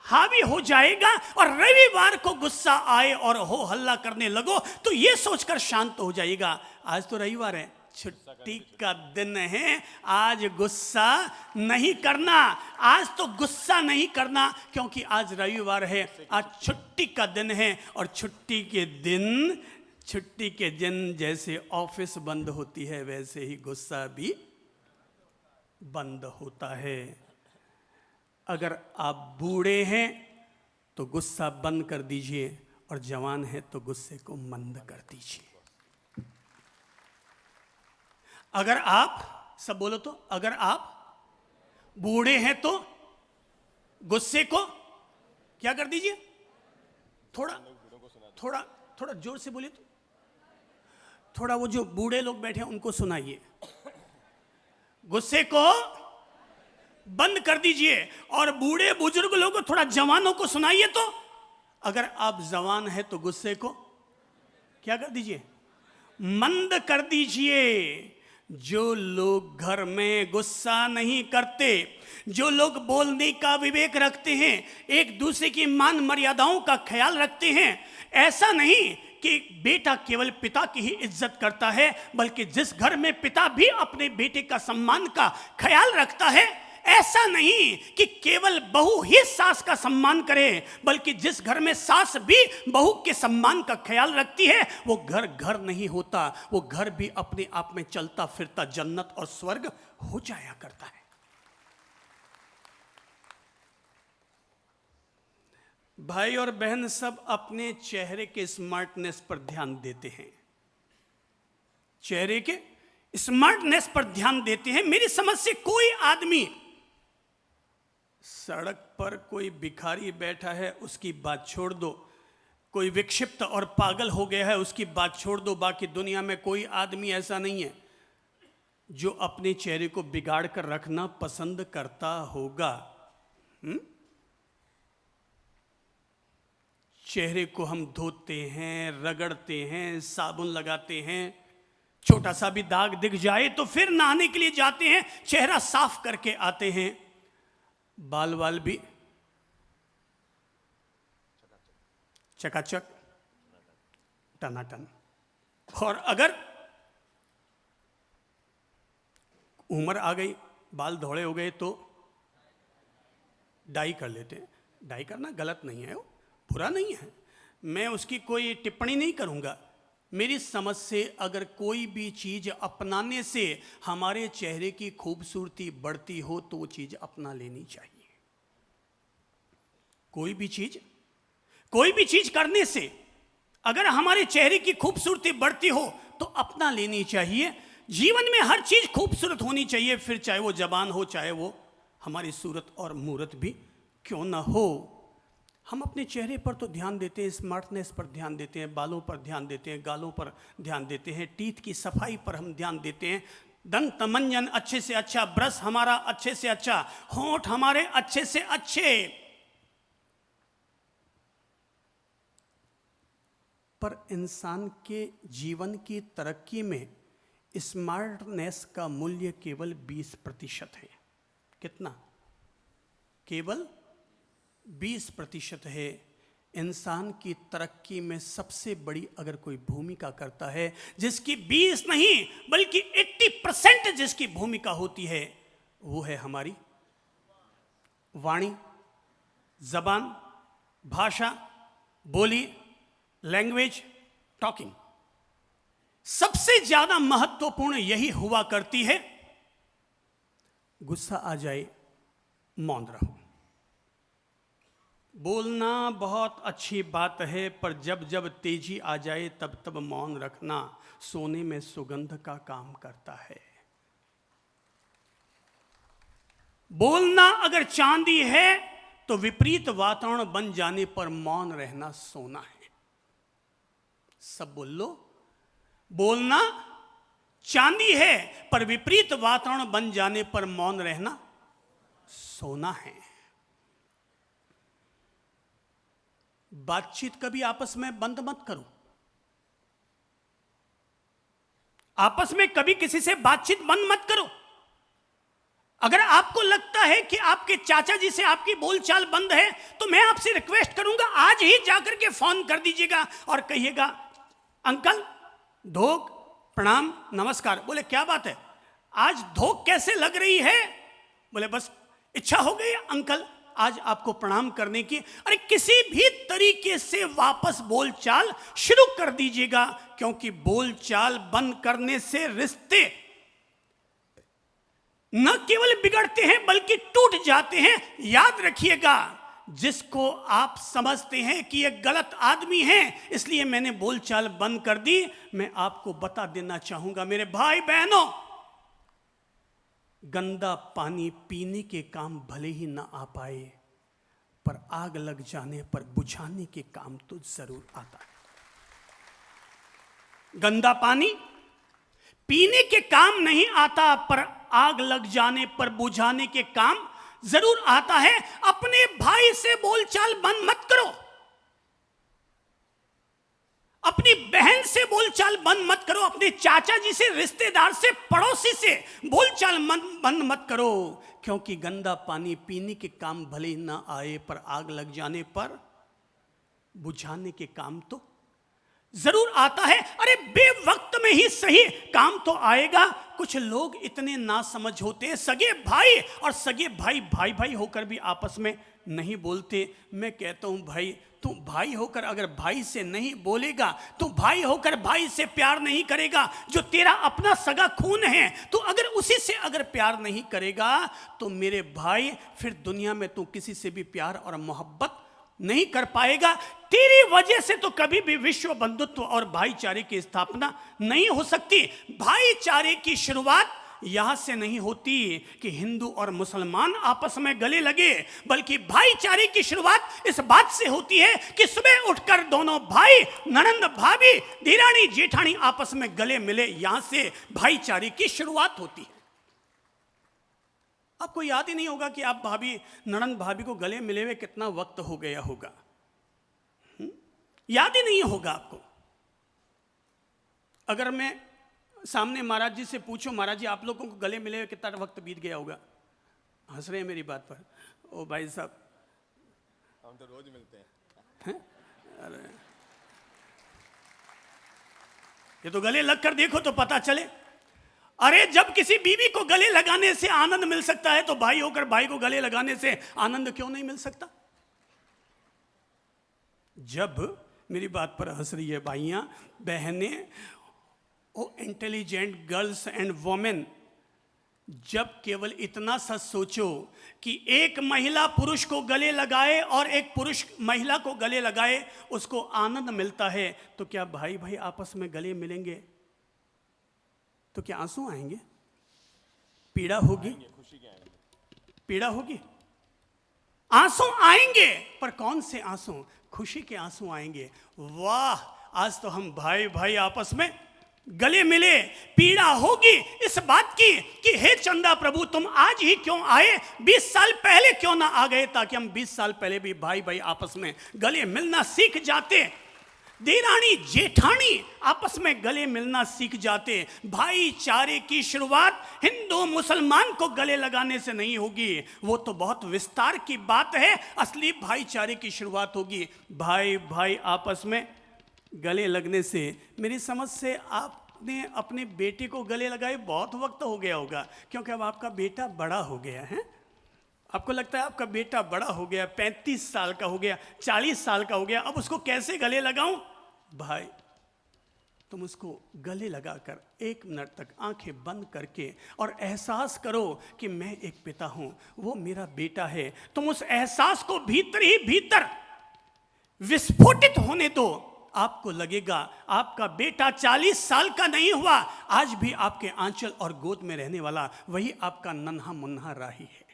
हावी हो जाएगा। और रविवार को गुस्सा आए और हो हल्ला करने लगो तो ये सोचकर शांत हो जाइएगा, आज तो रविवार है, छुट्टी का दिन है, आज गुस्सा नहीं करना, आज तो गुस्सा नहीं करना क्योंकि आज रविवार है, आज छुट्टी का दिन है। और छुट्टी के दिन जैसे ऑफिस बंद होती है वैसे ही गुस्सा भी बंद होता है। अगर आप बूढ़े हैं तो गुस्सा बंद कर दीजिए और जवान है तो गुस्से को मंद कर दीजिए। अगर आप सब बोलो तो, अगर आप बूढ़े हैं तो गुस्से को क्या कर दीजिए? थोड़ा जोर से बोलिए तो, थोड़ा वो जो बूढ़े लोग बैठे हैं उनको सुनाइए। गुस्से को बंद कर दीजिए और बूढ़े बुजुर्ग लोगों को, थोड़ा जवानों को सुनाइए तो, अगर आप जवान हैं तो गुस्से को क्या कर दीजिए? मंद कर दीजिए। जो लोग घर में गुस्सा नहीं करते, जो लोग बोलने का विवेक रखते हैं, एक दूसरे की मान मर्यादाओं का ख्याल रखते हैं, ऐसा नहीं कि बेटा केवल पिता की ही इज्जत करता है, बल्कि जिस घर में पिता भी अपने बेटे का सम्मान का ख्याल रखता है, ऐसा नहीं कि केवल बहू ही सास का सम्मान करे, बल्कि जिस घर में सास भी बहू के सम्मान का ख्याल रखती है, वो घर घर नहीं होता, वो घर भी अपने आप में चलता फिरता जन्नत और स्वर्ग हो जाया करता है। भाई और बहन सब अपने चेहरे के स्मार्टनेस पर ध्यान देते हैं, चेहरे के स्मार्टनेस पर ध्यान देते हैं। मेरी समझ से कोई आदमी, सड़क पर कोई भिखारी बैठा है उसकी बात छोड़ दो, कोई विक्षिप्त और पागल हो गया है उसकी बात छोड़ दो, बाकी दुनिया में कोई आदमी ऐसा नहीं है जो अपने चेहरे को बिगाड़ कर रखना पसंद करता होगा। चेहरे को हम धोते हैं, रगड़ते हैं, साबुन लगाते हैं, छोटा सा भी दाग दिख जाए तो फिर नहाने के लिए जाते हैं, चेहरा साफ करके आते हैं, बाल वाल भी चकाचक टनाटन। और अगर उम्र आ गई, बाल धोड़े हो गए तो डाई कर लेते हैं। डाई करना गलत नहीं है, वो बुरा नहीं है, मैं उसकी कोई टिप्पणी नहीं करूंगा। मेरी समझ से अगर कोई भी चीज अपनाने से हमारे चेहरे की खूबसूरती बढ़ती हो तो वो चीज अपना लेनी चाहिए। कोई भी चीज करने से अगर हमारे चेहरे की खूबसूरती बढ़ती हो तो अपना लेनी चाहिए। जीवन में हर चीज खूबसूरत होनी चाहिए, फिर चाहे वो जबान हो, चाहे वो हमारी सूरत और मूरत भी क्यों ना हो। हम अपने चेहरे पर तो ध्यान देते हैं, स्मार्टनेस पर ध्यान देते हैं, बालों पर ध्यान देते हैं, गालों पर ध्यान देते हैं, टीथ की सफाई पर हम ध्यान देते हैं, दंत मंजन अच्छे से अच्छा, ब्रश हमारा अच्छे से अच्छा, होंठ हमारे अच्छे से अच्छे। पर इंसान के जीवन की तरक्की में स्मार्टनेस का मूल्य केवल 20% है। कितना? केवल 20% है। इंसान की तरक्की में सबसे बड़ी अगर कोई भूमिका करता है, जिसकी 20 नहीं बल्कि 80% जिसकी भूमिका होती है, वो है हमारी वाणी, जबान, भाषा, बोली, लैंग्वेज, टॉकिंग। सबसे ज्यादा महत्वपूर्ण यही हुआ करती है। गुस्सा आ जाए मौन रहो, बोलना बहुत अच्छी बात है, पर जब जब तेजी आ जाए तब तब मौन रखना सोने में सुगंध का काम करता है। बोलना अगर चांदी है तो विपरीत वातावरण बन जाने पर मौन रहना सोना है। सब बोल लो, बोलना चांदी है पर विपरीत वातावरण बन जाने पर मौन रहना सोना है। बातचीत कभी आपस में बंद मत करो। आपस में कभी किसी से बातचीत बंद मत करो। अगर आपको लगता है कि आपके चाचा जी से आपकी बोलचाल बंद है तो मैं आपसे रिक्वेस्ट करूंगा, आज ही जाकर के फोन कर दीजिएगा और कहिएगा, अंकल धोख प्रणाम नमस्कार। बोले क्या बात है, आज धोख कैसे लग रही है? बोले बस इच्छा हो गई अंकल आज आपको प्रणाम करने की। अरे किसी भी तरीके से वापस बोलचाल शुरू कर दीजिएगा, क्योंकि बोलचाल बंद करने से रिश्ते न केवल बिगड़ते हैं बल्कि टूट जाते हैं। याद रखिएगा, जिसको आप समझते हैं कि ये गलत आदमी है इसलिए मैंने बोलचाल बंद कर दी, मैं आपको बता देना चाहूंगा मेरे भाई बहनों, गंदा पानी पीने के काम भले ही ना आ पाए, पर आग लग जाने पर बुझाने के काम तो जरूर आता है। गंदा पानी पीने के काम नहीं आता, पर आग लग जाने पर बुझाने के काम जरूर आता है। अपने भाई से बोलचाल बंद मत करो, अपनी बहन से बोलचाल बंद मत करो, अपने चाचा जी से, रिश्तेदार से, पड़ोसी से बोलचाल बंद मत करो, क्योंकि गंदा पानी पीने के काम भले ही ना आए पर आग लग जाने पर बुझाने के काम तो जरूर आता है। अरे बेवक्त में ही सही काम तो आएगा। कुछ लोग इतने नासमझ होते हैं, सगे भाई और सगे भाई भाई भाई होकर भी आपस में नहीं बोलते। मैं कहता हूं भाई, तू भाई होकर अगर भाई से नहीं बोलेगा, तू भाई होकर भाई से प्यार नहीं करेगा, जो तेरा अपना सगा खून है, तू अगर उसी से अगर प्यार नहीं करेगा तो मेरे भाई फिर दुनिया में तू किसी से भी प्यार और मोहब्बत नहीं कर पाएगा। तेरी वजह से तो कभी भी विश्व बंधुत्व और भाईचारे की स्थापना नहीं हो सकती। भाईचारे की शुरुआत यहां से नहीं होती कि हिंदू और मुसलमान आपस में गले लगे, बल्कि भाईचारे की शुरुआत इस बात से होती है कि सुबह उठकर दोनों भाई, ननंद भाभी, देरानी जेठानी आपस में गले मिले। यहां से भाईचारे की शुरुआत होती है। आपको याद ही नहीं होगा कि आप भाभी, ननंद भाभी को गले मिले हुए कितना वक्त हो गया होगा। याद ही नहीं होगा आपको। अगर मैं सामने महाराज जी से पूछूं, महाराज जी आप लोगों को गले मिले हुए कितना वक्त बीत गया होगा? हंस रहे हैं मेरी बात पर। ओ भाई साहब, हम तो रोज मिलते हैं। अरे ये तो गले लग कर देखो तो पता चले। अरे जब किसी बीवी को गले लगाने से आनंद मिल सकता है तो भाई होकर भाई को गले लगाने से आनंद क्यों नहीं मिल सकता? जब मेरी बात पर हंस रही है भाइयां बहनें, ओ इंटेलिजेंट गर्ल्स एंड वोमेन, जब केवल इतना सा सोचो कि एक महिला पुरुष को गले लगाए और एक पुरुष महिला को गले लगाए, उसको आनंद मिलता है, तो क्या भाई भाई आपस में गले मिलेंगे तो क्या आंसू आएंगे? पीड़ा होगी? पीड़ा होगी? आंसू आएंगे, पर कौन से आंसू? खुशी के आंसू आएंगे। वाह, आज तो हम भाई भाई आपस में गले मिले। पीड़ा होगी इस बात की कि हे चंदा प्रभु तुम आज ही क्यों आए, 20 साल पहले क्यों ना आ गए, ताकि हम 20 साल पहले भी भाई भाई आपस में गले मिलना सीख जाते। देरानी जेठानी आपस में गले मिलना सीख जाते। भाईचारे की शुरुआत हिंदू मुसलमान को गले लगाने से नहीं होगी, वो तो बहुत विस्तार की बात है। असली भाईचारे की शुरुआत होगी भाई भाई आपस में गले लगने से। मेरी समझ से आपने अपने बेटे को गले लगाए बहुत वक्त हो गया होगा, क्योंकि अब आपका बेटा बड़ा हो गया है। आपको लगता है आपका बेटा बड़ा हो गया, 35 साल का हो गया, 40 साल का हो गया, अब उसको कैसे गले लगाऊं? भाई तुम उसको गले लगाकर 1 मिनट तक आंखें बंद करके और एहसास करो कि मैं एक पिता हूं, वो मेरा बेटा है। तुम उस एहसास को भीतर ही भीतर विस्फोटित होने दो। आपको लगेगा आपका बेटा 40 साल का नहीं हुआ, आज भी आपके आंचल और गोद में रहने वाला वही आपका नन्हा मुन्हा राही है।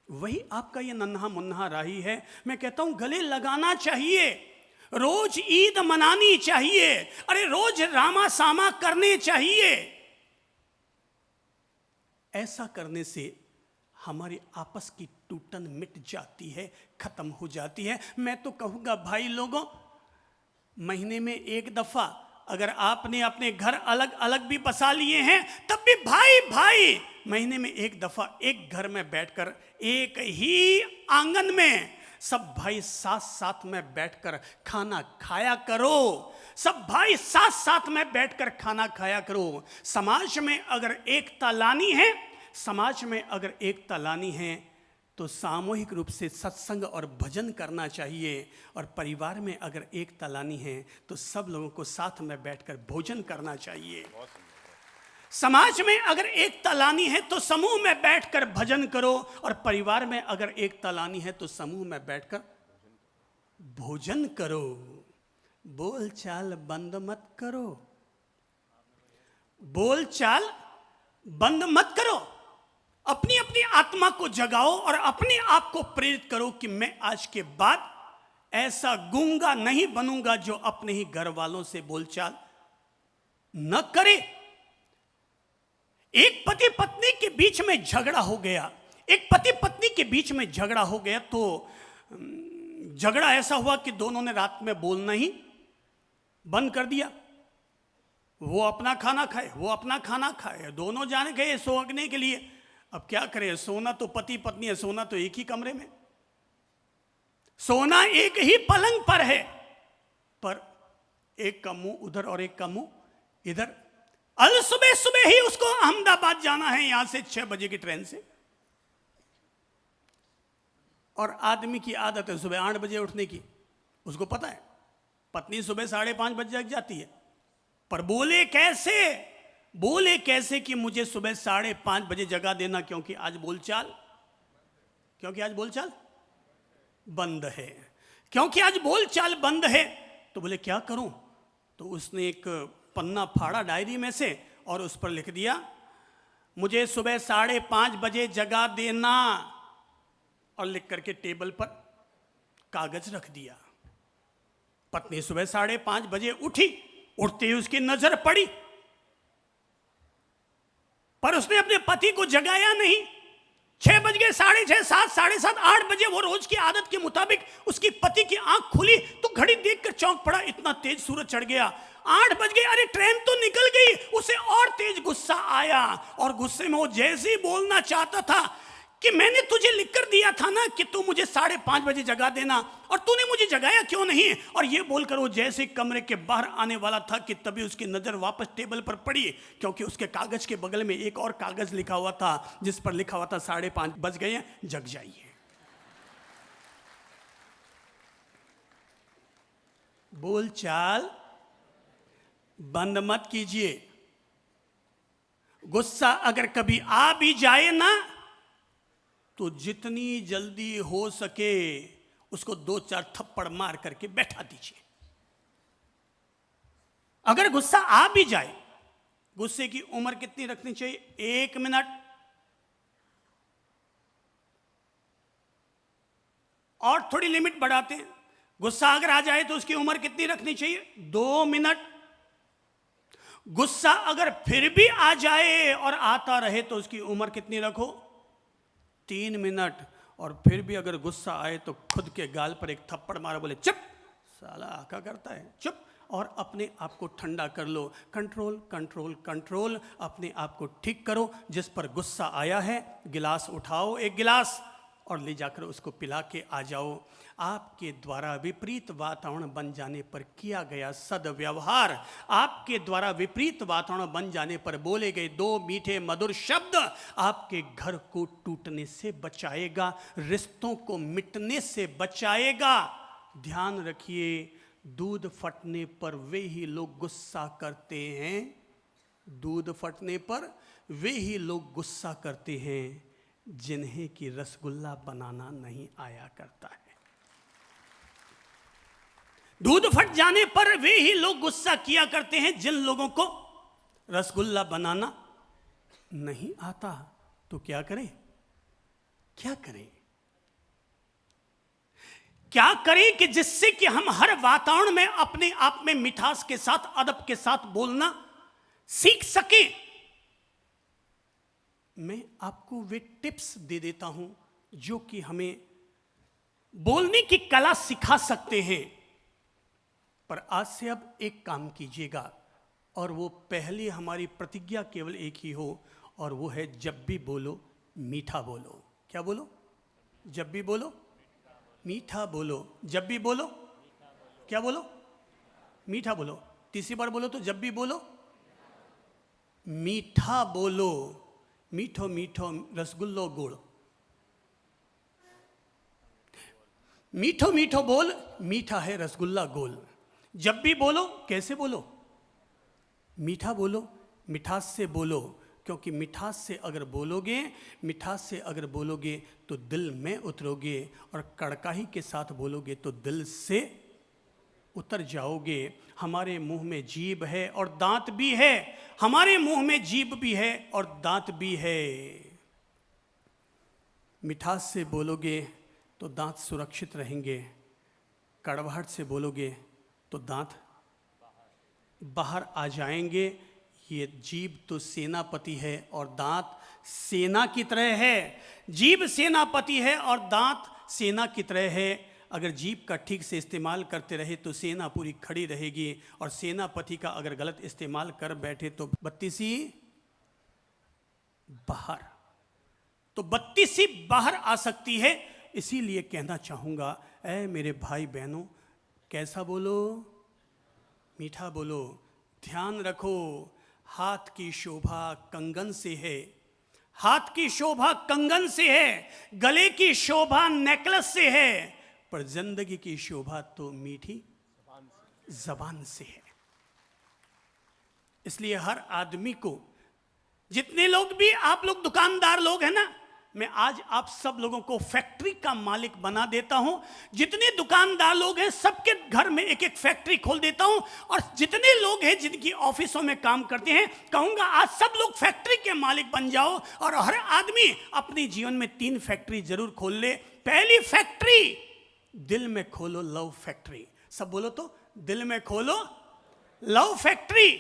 वही आपका ये नन्हा मुन्हा राही है। मैं कहता हूं गले लगाना चाहिए, रोज ईद मनानी चाहिए, अरे रोज रामा सामा करने चाहिए। ऐसा करने से हमारी आपस की टूटन मिट जाती है, खत्म हो जाती है। मैं तो कहूंगा भाई लोगों, महीने में 1 दफा अगर आपने अपने घर अलग अलग भी बसा लिए हैं, तब भी भाई भाई महीने में 1 दफा एक घर में बैठकर एक ही आंगन में सब भाई साथ साथ में बैठकर खाना खाया करो। सब भाई साथ साथ में बैठकर खाना खाया करो। समाज में अगर एकता लानी है, समाज में अगर एकता लानी है तो सामूहिक रूप से सत्संग और भजन करना चाहिए। और परिवार में अगर एकता लानी है तो सब लोगों को साथ में बैठकर भोजन करना चाहिए। समाज में अगर एकता लानी है तो समूह में बैठकर भजन करो, और परिवार में अगर एकता लानी है तो समूह में बैठकर भोजन करो। बोल चाल बंद मत करो, बोल चाल बंद मत करो। अपनी अपनी आत्मा को जगाओ और अपने आप को प्रेरित करो कि मैं आज के बाद ऐसा गूंगा नहीं बनूंगा जो अपने ही घर वालों से बोलचाल न करे। एक पति पत्नी के बीच में झगड़ा हो गया, एक पति पत्नी के बीच में झगड़ा हो गया, तो झगड़ा ऐसा हुआ कि दोनों ने रात में बोलना ही बंद कर दिया। वो अपना खाना खाए, वो अपना खाना खाए, दोनों जाने गए सोने के लिए। अब क्या करें, सोना तो पति पत्नी है, सोना तो एक ही कमरे में, सोना एक ही पलंग पर है, पर एक का मुंह उधर और एक का मुंह इधर। अल सुबह सुबह ही उसको अहमदाबाद जाना है यहां से 6 बजे की ट्रेन से, और आदमी की आदत है सुबह 8 बजे उठने की। उसको पता है पत्नी सुबह 5:30 बजे जग जाती है, पर बोले कैसे कि मुझे सुबह 5:30 बजे जगा देना, क्योंकि आज बोलचाल बंद है, क्योंकि आज बोलचाल बंद है। तो बोले क्या करूं, तो उसने एक पन्ना फाड़ा डायरी में से और उस पर लिख दिया मुझे सुबह 5:30 बजे जगा देना, और लिख करके टेबल पर कागज रख दिया। पत्नी सुबह 5:30 बजे उठी, उठते ही उसकी नजर पड़ी, पर उसने अपने पति को जगाया नहीं। 6 बज गए, 6:30, 7, 7:30, 8 बजे वो रोज की आदत के मुताबिक उसकी पति की आंख खुली तो घड़ी देखकर चौंक पड़ा, इतना तेज सूरज चढ़ गया। 8 बज गए, अरे ट्रेन तो निकल गई। उसे और तेज गुस्सा आया, और गुस्से में वो जैसे ही बोलना चाहता था कि मैंने तुझे लिखकर दिया था ना कि तू मुझे 5:30 बजे जगा देना, और तूने मुझे जगाया क्यों नहीं। और ये बोलकर वो जैसे कमरे के बाहर आने वाला था कि तभी उसकी नजर वापस टेबल पर पड़ी, क्योंकि उसके कागज के बगल में एक और कागज लिखा हुआ था जिस पर लिखा हुआ था 5:30 बज गए हैं, जग जाइए। बोलचाल बंद मत कीजिए। गुस्सा अगर कभी आ भी जाए ना, तो जितनी जल्दी हो सके उसको 2-4 थप्पड़ मार करके बैठा दीजिए। अगर गुस्सा आ भी जाए, गुस्से की उम्र कितनी रखनी चाहिए? 1 मिनट। और थोड़ी लिमिट बढ़ाते हैं, गुस्सा अगर आ जाए तो उसकी उम्र कितनी रखनी चाहिए? 2 मिनट। गुस्सा अगर फिर भी आ जाए और आता रहे तो उसकी उम्र कितनी रखो? 3 मिनट। और फिर भी अगर गुस्सा आए तो खुद के गाल पर एक थप्पड़ मारो, बोले चुप साला आका करता है, चुप, और अपने आप को ठंडा कर लो। कंट्रोल कंट्रोल कंट्रोल, अपने आप को ठीक करो। जिस पर गुस्सा आया है, गिलास उठाओ, एक गिलास, और ले जाकर उसको पिला के आ जाओ। आपके द्वारा विपरीत वातावरण बन जाने पर किया गया सदव्यवहार, आपके द्वारा विपरीत वातावरण बन जाने पर बोले गए 2 मीठे मधुर शब्द आपके घर को टूटने से बचाएगा, रिश्तों को मिटने से बचाएगा। ध्यान रखिए, दूध फटने पर वे ही लोग गुस्सा करते हैं, दूध फटने पर वे ही लोग गुस्सा करते हैं जिन्हें कि रसगुल्ला बनाना नहीं आया करता है। दूध फट जाने पर वे ही लोग गुस्सा किया करते हैं जिन लोगों को रसगुल्ला बनाना नहीं आता। तो क्या करें, क्या करें, क्या करें कि जिससे कि हम हर वातावरण में अपने आप में मिठास के साथ, अदब के साथ बोलना सीख सके। मैं आपको वे टिप्स दे देता हूं जो कि हमें बोलने की कला सिखा सकते हैं। पर आज से अब एक काम कीजिएगा, और वो पहली हमारी प्रतिज्ञा केवल एक ही हो, और वो है जब भी बोलो मीठा बोलो। क्या बोलो? जब भी बोलो मीठा बोलो। जब भी बोलो क्या बोलो? मीठा बोलो। तीसरी बार बोलो तो जब भी बोलो मीठा बोलो। मीठो मीठो रसगुल्लो गुड़, मीठो मीठो बोल, मीठा है रसगुल्ला गोल। जब भी बोलो कैसे बोलो? मीठा बोलो, मिठास से बोलो, क्योंकि मिठास से अगर बोलोगे, मिठास से अगर बोलोगे तो दिल में उतरोगे, और कड़काही के साथ बोलोगे तो दिल से उतर जाओगे। हमारे मुंह में जीभ है और दांत भी है, हमारे मुंह में जीभ भी है और दांत भी है। मिठास से बोलोगे तो दांत सुरक्षित रहेंगे, कड़वाहट से बोलोगे तो दांत बाहर आ जाएंगे। ये जीभ तो सेनापति है और दांत सेना की तरह है। जीभ सेनापति है और दांत सेना की तरह है। अगर जीभ का ठीक से इस्तेमाल करते रहे तो सेना पूरी खड़ी रहेगी, और सेनापति का अगर गलत इस्तेमाल कर बैठे तो बत्तीसी बाहर, तो बत्तीसी बाहर आ सकती है। इसीलिए कहना चाहूँगा, ऐ मेरे भाई बहनों, कैसा बोलो? मीठा बोलो। ध्यान रखो, हाथ की शोभा कंगन से है, हाथ की शोभा कंगन से है, गले की शोभा नेकलेस से है, पर जिंदगी की शोभा तो मीठी जबान से है। इसलिए हर आदमी को, जितने लोग भी आप लोग दुकानदार लोग हैं ना, मैं आज आप सब लोगों को फैक्ट्री का मालिक बना देता हूं। जितने दुकानदार लोग हैं सबके घर में एक एक फैक्ट्री खोल देता हूं, और जितने लोग हैं जिनकी ऑफिसों में काम करते हैं, कहूंगा आज सब लोग फैक्ट्री के मालिक बन जाओ, और हर आदमी अपने जीवन में 3 फैक्ट्री जरूर खोल ले। पहली फैक्ट्री दिल में खोलो, लव फैक्ट्री। सब बोलो तो, दिल में खोलो लव फैक्ट्री।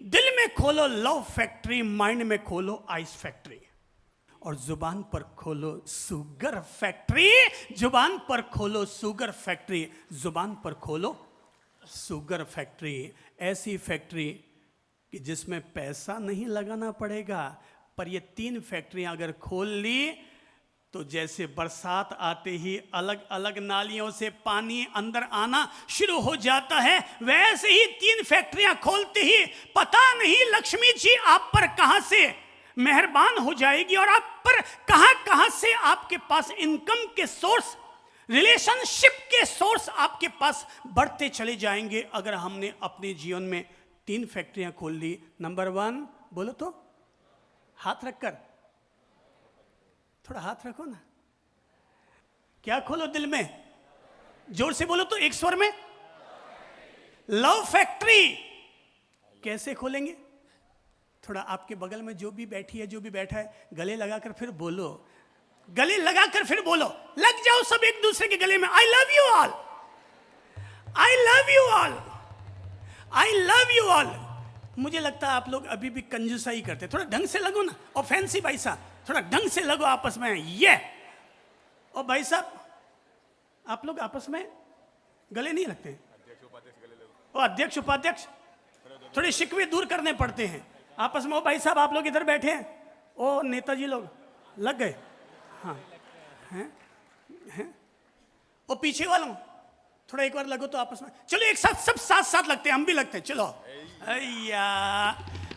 दिल में खोलो लव फैक्ट्री, माइंड में खोलो आइस फैक्ट्री, और जुबान पर खोलो शुगर फैक्ट्री। जुबान पर खोलो शुगर फैक्ट्री, जुबान पर खोलो शुगर फैक्ट्री। ऐसी फैक्ट्री कि जिसमें पैसा नहीं लगाना पड़ेगा। पर ये 3 फैक्ट्रियां अगर खोल ली तो जैसे बरसात आते ही अलग अलग नालियों से पानी अंदर आना शुरू हो जाता है, वैसे ही 3 फैक्ट्रियां खोलते ही पता नहीं लक्ष्मी जी आप पर कहां से मेहरबान हो जाएगी, और आप पर कहां कहां से आपके पास इनकम के सोर्स, रिलेशनशिप के सोर्स आपके पास बढ़ते चले जाएंगे, अगर हमने अपने जीवन में 3 फैक्ट्रियां खोल ली। नंबर 1 बोलो तो, हाथ रखकर, थोड़ा हाथ रखो ना। क्या खोलो दिल में? जोर से बोलो तो, एक स्वर में, लव फैक्ट्री। कैसे खोलेंगे? थोड़ा आपके बगल में जो भी बैठी है, जो भी बैठा है, गले लगाकर फिर बोलो, गले लगाकर फिर बोलो, लग जाओ सब एक दूसरे के गले में। आई love you all, I love you all, I love you all. मुझे लगता है आप लोग अभी भी कंजूसाई करते, थोड़ा ढंग से लगो ना। और फैंसी भाई साहब, थोड़ा ढंग से लगो आपस में। ये और भाई साहब, आप लोग आपस में गले नहीं लगते? और अध्यक्ष उपाध्यक्ष थोड़े शिकवे दूर करने पड़ते हैं आपस में। ओ भाई साहब, आप लोग इधर बैठे हैं, ओ नेताजी लोग लग गए, हाँ हैं? ओ पीछे वालों थोड़ा एक बार लगो तो आपस में। चलो एक साथ, सब साथ साथ लगते हैं, हम भी लगते हैं। चलो, अय्या,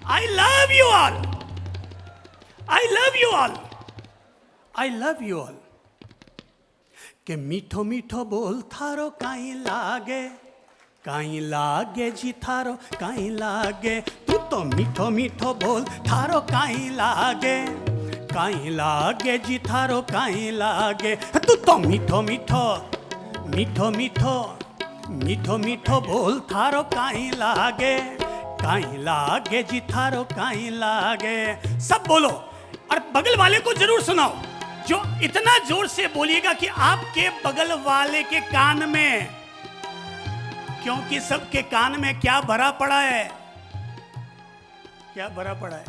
I love you all, I love you all, I love you all. के मीठो मीठो बोल थारो काई लागे, काई लागे जी थारो काई लागे, तू तो मीठो मीठो बोल थारो काई लागे। काई लागे जी थारो काई लागे, तू तो मीठो मीठो मीठो मीठो मीठो मीठो बोल थारो काई लागे। काई लागे जी थारो काई लागे। सब बोलो और बगल वाले को जरूर सुनाओ, जो इतना जोर से बोलिएगा कि आपके बगल वाले के कान में, क्योंकि सबके कान में क्या भरा पड़ा है? क्या भरा पड़ा है?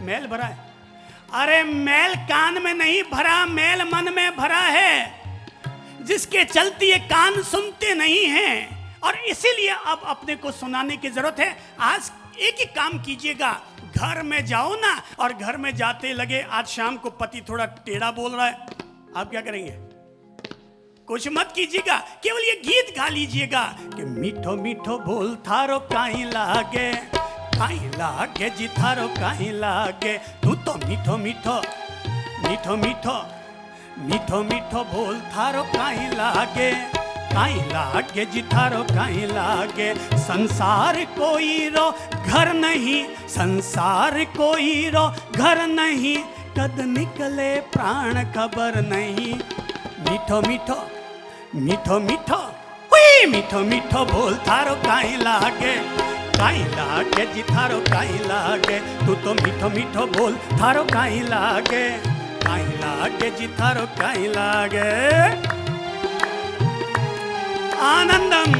मैल भरा है। अरे मैल कान में नहीं भरा, मैल मन में भरा है, जिसके चलते ये कान सुनते नहीं हैं। और इसीलिए अब अपने को सुनाने की जरूरत है। आज एक ही काम कीजिएगा, घर में जाओ ना, और घर में जाते लगे आज शाम को पति थोड़ा टेढ़ा बोल रहा है, आप क्या करेंगे? कुछ मत कीजिएगा, केवल ये गीत गा लीजिएगा कि मीठो मीठो बोल थारो काई लागे, काई लागे जी थारो काई लागे, तू तो मीठो मीठो मीठो मीठो मीठो मीठो बोल थारो काई लागे। काई लागे जी थारो काई लागे। संसार कोई रो घर नहीं, संसार कोई रो घर नहीं, कद निकले प्राण खबर नहीं। मीठो मीठो मीठो मीठो हुई मीठो मीठो बोल थारो काई लागे। काई लागे जी थारो काई लागे, तू तो मीठो मीठो बोल थारो काई लागे। काई लागे जी थारो काई लागे। आनंदम।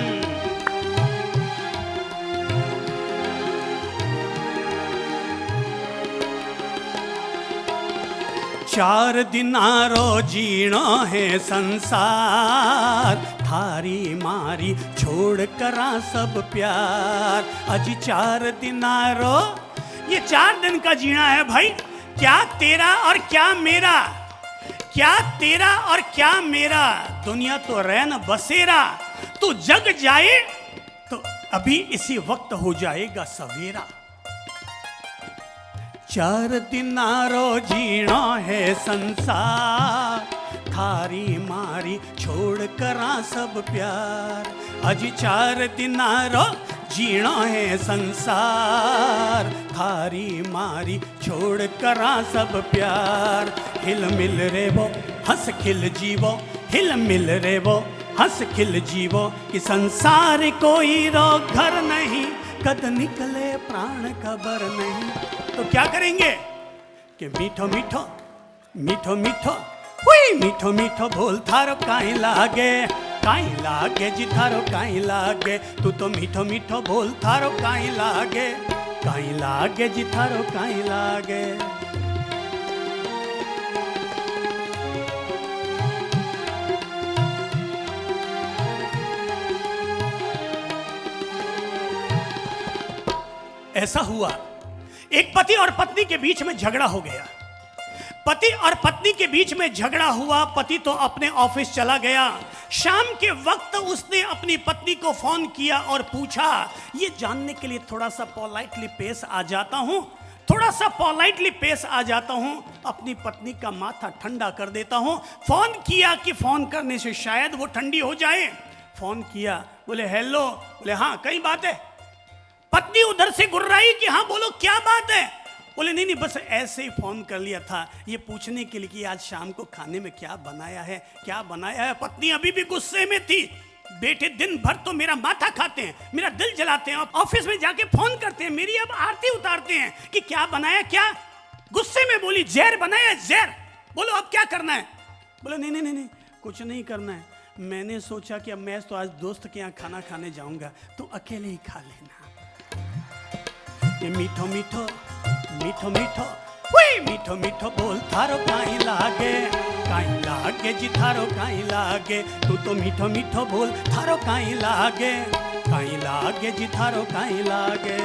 चार दिनारो जीणो है संसार, थारी मारी छोड़ करा सब प्यार। अजी 4 दिनारो, ये 4 दिन का जीना है भाई। क्या तेरा और क्या मेरा, क्या तेरा और क्या मेरा, दुनिया तो रैन बसेरा। तू जग जाए तो अभी इसी वक्त हो जाएगा सवेरा। 4 दिनारो जीणो है संसार, थारी मारी छोड़ करा सब प्यार। अजी 4 दिनारो जीणो है संसार, थारी मारी छोड़ करा सब प्यार। हिल मिल रे वो हंस खिल जीवो, हिल मिल रे वो हंस खिल जीवो, कि संसार कोई रो घर नहीं, कद निकले प्राण खबर नहीं। तो क्या करेंगे कि मीठो मीठो मीठो मीठो हुई मीठो मीठो बोल थारो काई लागे। काई लागे जी थारो काई लागे, तू तो मीठो मीठो बोल थारो काई लागे। काई लागे जी थारो काई लागे। ऐसा हुआ, एक पति और पत्नी के बीच में झगड़ा हो गया। पति और पत्नी के बीच में झगड़ा हुआ। पति तो अपने ऑफिस चला गया। शाम के वक्त उसने अपनी पत्नी को फोन किया और पूछा, ये जानने के लिए थोड़ा सा पोलाइटली पेश आ जाता हूं, थोड़ा सा पोलाइटली पेश आ जाता हूं, अपनी पत्नी का माथा ठंडा कर देता हूं। फोन किया कि फोन करने से शायद वो ठंडी हो जाए। फोन किया, बोले हेलो, बोले हाँ कई बात है। पत्नी उधर से गुर्राई कि हाँ बोलो क्या बात है। बोले नहीं नहीं बस ऐसे ही फोन कर लिया था, ये पूछने के लिए कि आज शाम को खाने में क्या बनाया है, क्या बनाया है। पत्नी अभी भी गुस्से में थी। बेटे दिन भर तो मेरा माथा खाते हैं, मेरा दिल जलाते हैं, ऑफिस में जाके फोन करते हैं, मेरी अब आरती उतारते हैं कि क्या बनाया क्या। गुस्से में बोली जहर बनाया जहर। बोलो अब क्या करना है। बोले नहीं नहीं नहीं नहीं कुछ नहीं करना है, मैंने सोचा कि अब मैं तो आज दोस्त के यहाँ खाना खाने जाऊंगा, तो अकेले ही खा लेना। ये मीठो मीठो मीठो मीठो हुई मीठो मीठो बोल थारो काई लागे। काई लागे जी थारो काई लागे, तू तो मीठो मीठो बोल थारो काई लागे। काई लागे जी थारो काई लागे।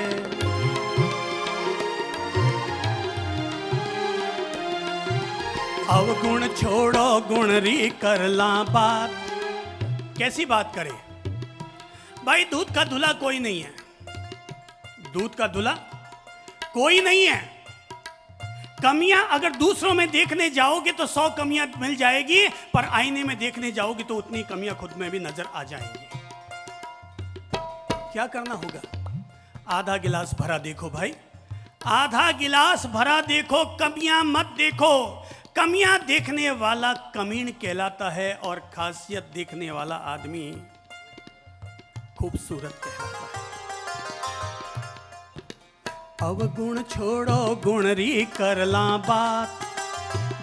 अवगुण छोड़ो गुण री करला बात। कैसी बात करे भाई, दूध का धुला कोई नहीं है, दूध का धुला कोई नहीं है। कमियां अगर दूसरों में देखने जाओगे तो 100 कमियां मिल जाएगी, पर आईने में देखने जाओगे तो उतनी कमियां खुद में भी नजर आ जाएंगी। क्या करना होगा? आधा गिलास भरा देखो भाई, आधा गिलास भरा देखो, कमियां मत देखो। कमियां देखने वाला कमीन कहलाता है और खासियत देखने वाला आदमी खूबसूरत कहलाता है। अवगुण छोड़ो गुण री करला बात,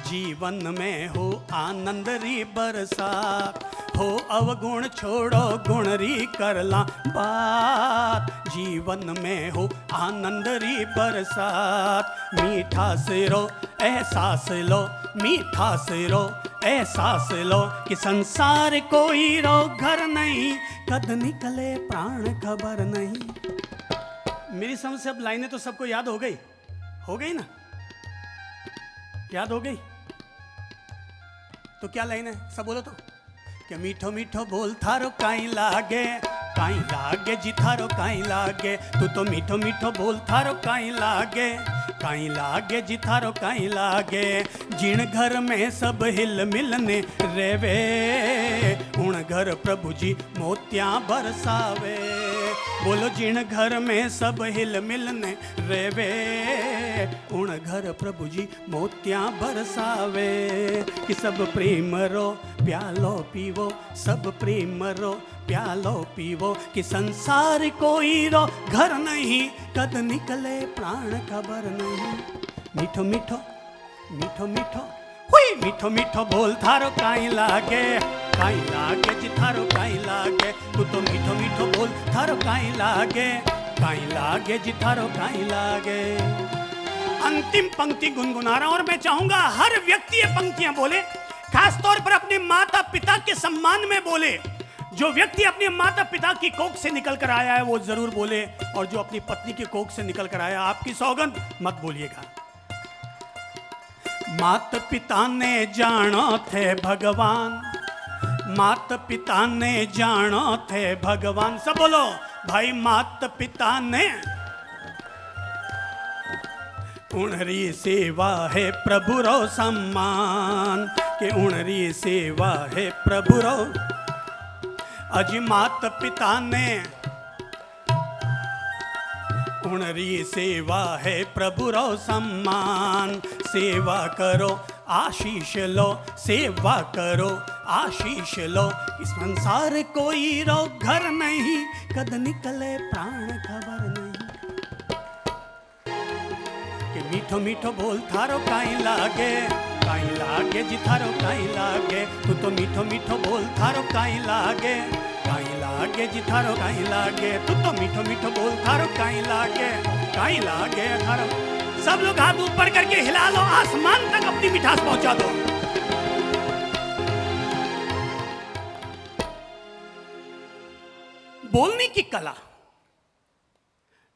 जीवन में हो आनंद री बरसात। हो अवगुण छोड़ो गुण री करला बात, जीवन में हो आनंद री बरसात। मीठा से रो एहसास लो, मीठा से रो एहसास लो, कि संसार कोई रो घर नहीं, कद निकले प्राण खबर नहीं। मेरी समझ से अब लाइनें तो सबको याद हो गई ना? याद हो गई? तो क्या लाइन है, सब बोलो तो। कि मीठो मीठो बोल थारो काई लागे जी थारो काई लागे। तू तो मीठो मीठो बोल थारो काई लागे जी थारो काई लागे। जिन घर में सब हिल मिलने रेवे, उन घर प्रभु जी मोतियां बरसावे। बोलो जिन घर में सब हिल मिलने रेवे, उन घर प्रभु जी मोतियां बरसावे। कि सब प्रेम रो प्यालो पीवो, सब प्रेम रो प्यालो पीवो, कि संसार कोई रो घर नहीं, कद निकले प्राण खबर नहीं। मीठो मीठो मीठो मीठो हुई, मीठो मीठो बोल थारो काई लागे जी थारो काई लागे। तू तो मीठो मीठो बोल थारो काई लागे जी थारो काई लागे। अंतिम पंक्ति गुनगुना रहा हूं और मैं चाहूंगा हर व्यक्ति ये पंक्तियां बोले, खासतौर पर अपने माता पिता के सम्मान में बोले। जो व्यक्ति अपने माता पिता की कोख से निकल कर आया है वो जरूर बोले, और जो अपनी पत्नी की कोख से निकल कर आया, आपकी सौगंध मत बोलिएगा। माता पिता ने जानो थे भगवान, माता पिता ने जानो थे भगवान। सब बोलो भाई, माता पिता ने उनरी सेवा है प्रभु रो सम्मान, के उनरी सेवा है प्रभु रो। अजी माता पिता ने उनरी सेवा है प्रभु रो सम्मान। सेवा करो आशीष लो, सेवा करो आशीष लो, इस संसार कोई रो घर नहीं, कद निकले प्राण खबर नहीं। कि मीठो मीठो बोल थारो काई लागे जी थारो काई लागे। तू तो मीठो मीठो बोल थारो काई लागे जी थारो काई लागे। तू तो मीठो मीठो बोल थारो काई लागे थारो। सब लोग हाथ ऊपर करके हिला लो, आसमान तक अपनी मिठास पहुंचा दो। बोलने की कला,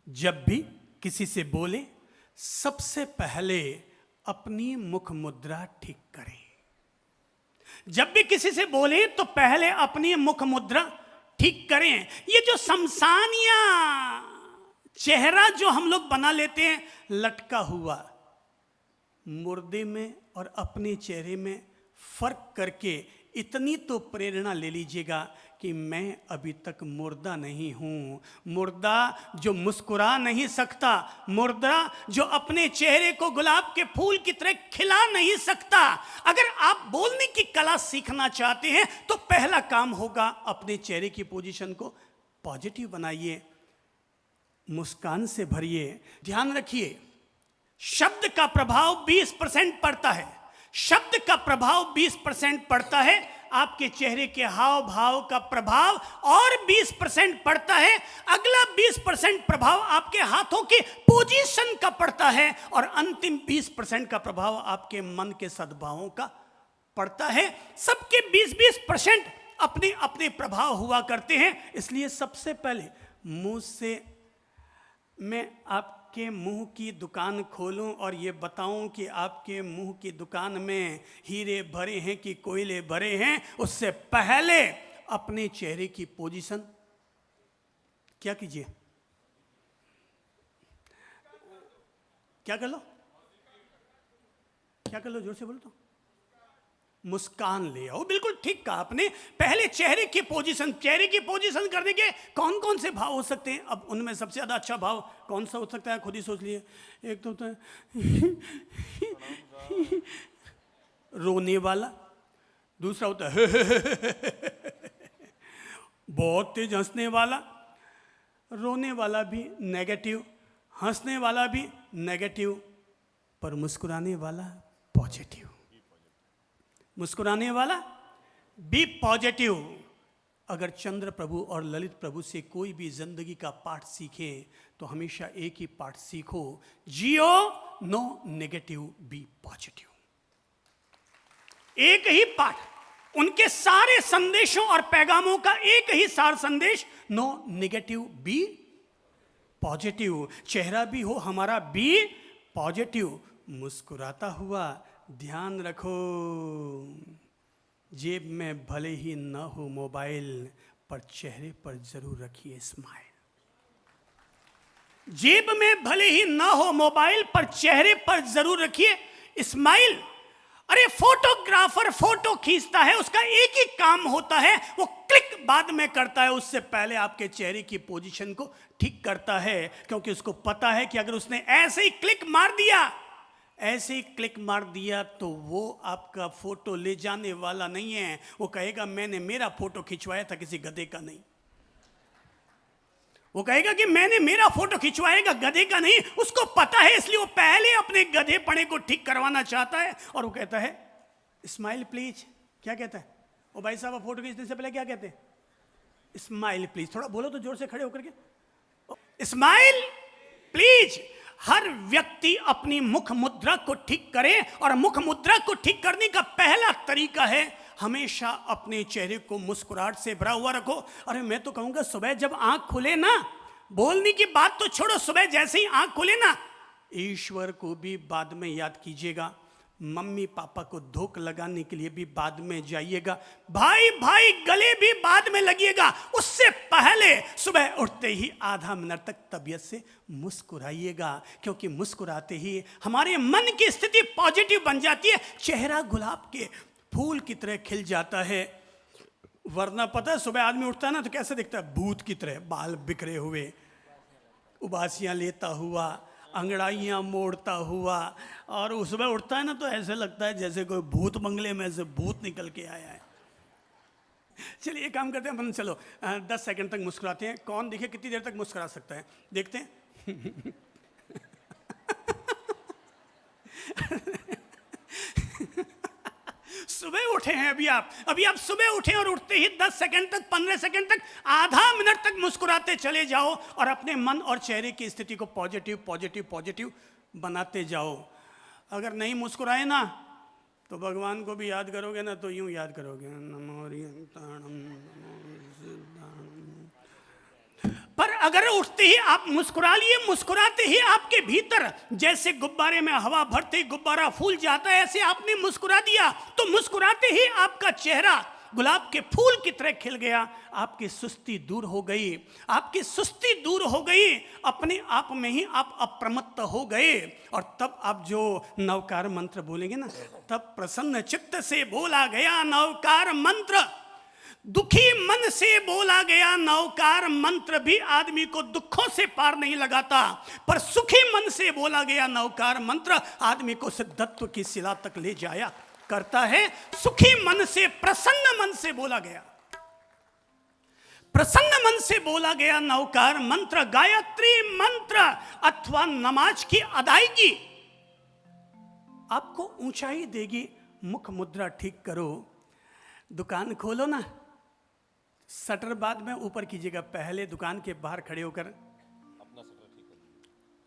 जब भी किसी से बोले सबसे पहले अपनी मुख मुद्रा ठीक करें। जब भी किसी से बोले तो पहले अपनी मुख मुद्रा ठीक करें। ये जो शमशानिया चेहरा जो हम लोग बना लेते हैं लटका हुआ, मुर्दे में और अपने चेहरे में फर्क करके इतनी तो प्रेरणा ले लीजिएगा कि मैं अभी तक मुर्दा नहीं हूं। मुर्दा जो मुस्कुरा नहीं सकता, मुर्दा जो अपने चेहरे को गुलाब के फूल की तरह खिला नहीं सकता। अगर आप बोलने की कला सीखना चाहते हैं तो पहला काम होगा अपने चेहरे की पोजीशन को पॉजिटिव बनाइए, मुस्कान से भरिए। ध्यान रखिए, शब्द का प्रभाव 20% पड़ता है, शब्द का प्रभाव 20% पड़ता है, आपके चेहरे के हाव भाव का प्रभाव और 20% पड़ता है। अगला 20% प्रभाव आपके हाथों के पोजीशन का पड़ता है और अंतिम 20% का प्रभाव आपके मन के सद्भावों का पड़ता है। सबके 20-20% अपने अपने प्रभाव हुआ करते हैं। इसलिए सबसे पहले मुंह से मैं आपके मुंह की दुकान खोलूं और ये बताऊं कि आपके मुंह की दुकान में हीरे भरे हैं कि कोयले भरे हैं, उससे पहले अपने चेहरे की पोजीशन क्या कीजिए, क्या कर लो, जोर से बोलो तो। मुस्कान ले आओ। बिल्कुल ठीक कहा आपने। पहले चेहरे की पोजीशन करने के कौन कौन से भाव हो सकते हैं? अब उनमें सबसे ज्यादा अच्छा भाव कौन सा हो सकता है, खुद ही सोच लिए। एक तो होता है रोने वाला, दूसरा होता है बहुत तेज हंसने वाला। रोने वाला भी नेगेटिव, हंसने वाला भी नेगेटिव, पर मुस्कुराने वाला पॉजिटिव। मुस्कुराने वाला बी पॉजिटिव। अगर चंद्र प्रभु और ललित प्रभु से कोई भी जिंदगी का पाठ सीखे तो हमेशा एक ही पाठ सीखो, जियो नो नेगेटिव बी पॉजिटिव। एक ही पाठ, उनके सारे संदेशों और पैगामों का एक ही सार संदेश, नो नेगेटिव बी पॉजिटिव। चेहरा भी हो हमारा बी पॉजिटिव। मुस्कुराता हुआ ध्यान रखो, जेब में भले ही न हो मोबाइल, पर चेहरे पर जरूर रखिए स्माइल। जेब में भले ही न हो मोबाइल, पर चेहरे पर जरूर रखिए स्माइल। अरे फोटोग्राफर फोटो खींचता है, उसका एक ही काम होता है, वो क्लिक बाद में करता है, उससे पहले आपके चेहरे की पोजीशन को ठीक करता है, क्योंकि उसको पता है कि अगर उसने ऐसे ही क्लिक मार दिया तो वो आपका फोटो ले जाने वाला नहीं है। वो कहेगा मैंने मेरा फोटो खिंचवाया था, किसी गधे का नहीं। वो कहेगा कि मैंने मेरा फोटो खिंचवाएगा, गधे का नहीं। उसको पता है, इसलिए वो पहले अपने गधेपने को ठीक करवाना चाहता है। और वो कहता है स्माइल प्लीज। क्या कहता है वो भाई साहब? फोटो खींचने से पहले क्या कहते हैं? Smile please. थोड़ा बोलो तो जोर से, खड़े होकर के, स्माइल प्लीज। हर व्यक्ति अपनी मुख मुद्रा को ठीक करे, और मुख मुद्रा को ठीक करने का पहला तरीका है हमेशा अपने चेहरे को मुस्कुराहट से भरा हुआ रखो। अरे मैं तो कहूंगा सुबह जब आंख खुले ना, बोलने की बात तो छोड़ो, सुबह जैसे ही आंख खुले ना, ईश्वर को भी बाद में याद कीजिएगा, मम्मी पापा को धोख लगाने के लिए भी बाद में जाइएगा, भाई भाई गले भी बाद में लगिएगा। उससे पहले सुबह उठते ही आधा मिनट तक तबीयत से मुस्कुराइएगा, क्योंकि मुस्कुराते ही हमारे मन की स्थिति पॉजिटिव बन जाती है, चेहरा गुलाब के फूल की तरह खिल जाता है। वरना पता है सुबह आदमी उठता है ना तो कैसे दिखता है? भूत की तरह, बाल बिखरे हुए, उबासियां लेता हुआ, अंगड़ाइयाँ मोड़ता हुआ, और उस सुबह उठता है ना तो ऐसे लगता है जैसे कोई भूत बंगले में से भूत निकल के आया है। चलिए एक काम करते हैं अपन, चलो 10 सेकंड तक मुस्कुराते हैं। कौन देखिए कितनी देर तक मुस्कुरा सकता है, देखते हैं। सुबह उठे हैं अभी आप सुबह उठे और उठते ही 10 सेकंड तक, 15 सेकंड तक, आधा मिनट तक मुस्कुराते चले जाओ और अपने मन और चेहरे की स्थिति को पॉजिटिव पॉजिटिव पॉजिटिव बनाते जाओ। अगर नहीं मुस्कुराए ना तो भगवान को भी याद करोगे ना तो यूं याद करोगे, नमो पर अगर उठते ही आप मुस्कुरा लिए, मुस्कुराते ही आपके भीतर जैसे गुब्बारे में हवा भरते ही गुब्बारा फूल जाता है, ऐसे आपने मुस्कुरा दिया तो मुस्कुराते ही आपका चेहरा गुलाब के फूल की तरह खिल गया। आपकी सुस्ती दूर हो गई, अपने आप में ही आप अप्रमत्त हो गए। और तब आप जो नवकार मंत्र बोलेंगे ना, तब प्रसन्न चित्त से बोला गया नवकार मंत्र, दुखी मन से बोला गया नवकार मंत्र भी आदमी को दुखों से पार नहीं लगाता, पर सुखी मन से बोला गया नवकार मंत्र आदमी को सिद्धत्व की शिला तक ले जाया करता है। सुखी मन से, प्रसन्न मन से बोला गया नवकार मंत्र, गायत्री मंत्र अथवा नमाज की अदायगी आपको ऊंचाई देगी। मुख मुद्रा ठीक करो, दुकान खोलो ना, शटर बाद में ऊपर कीजिएगा, पहले दुकान के बाहर खड़े होकर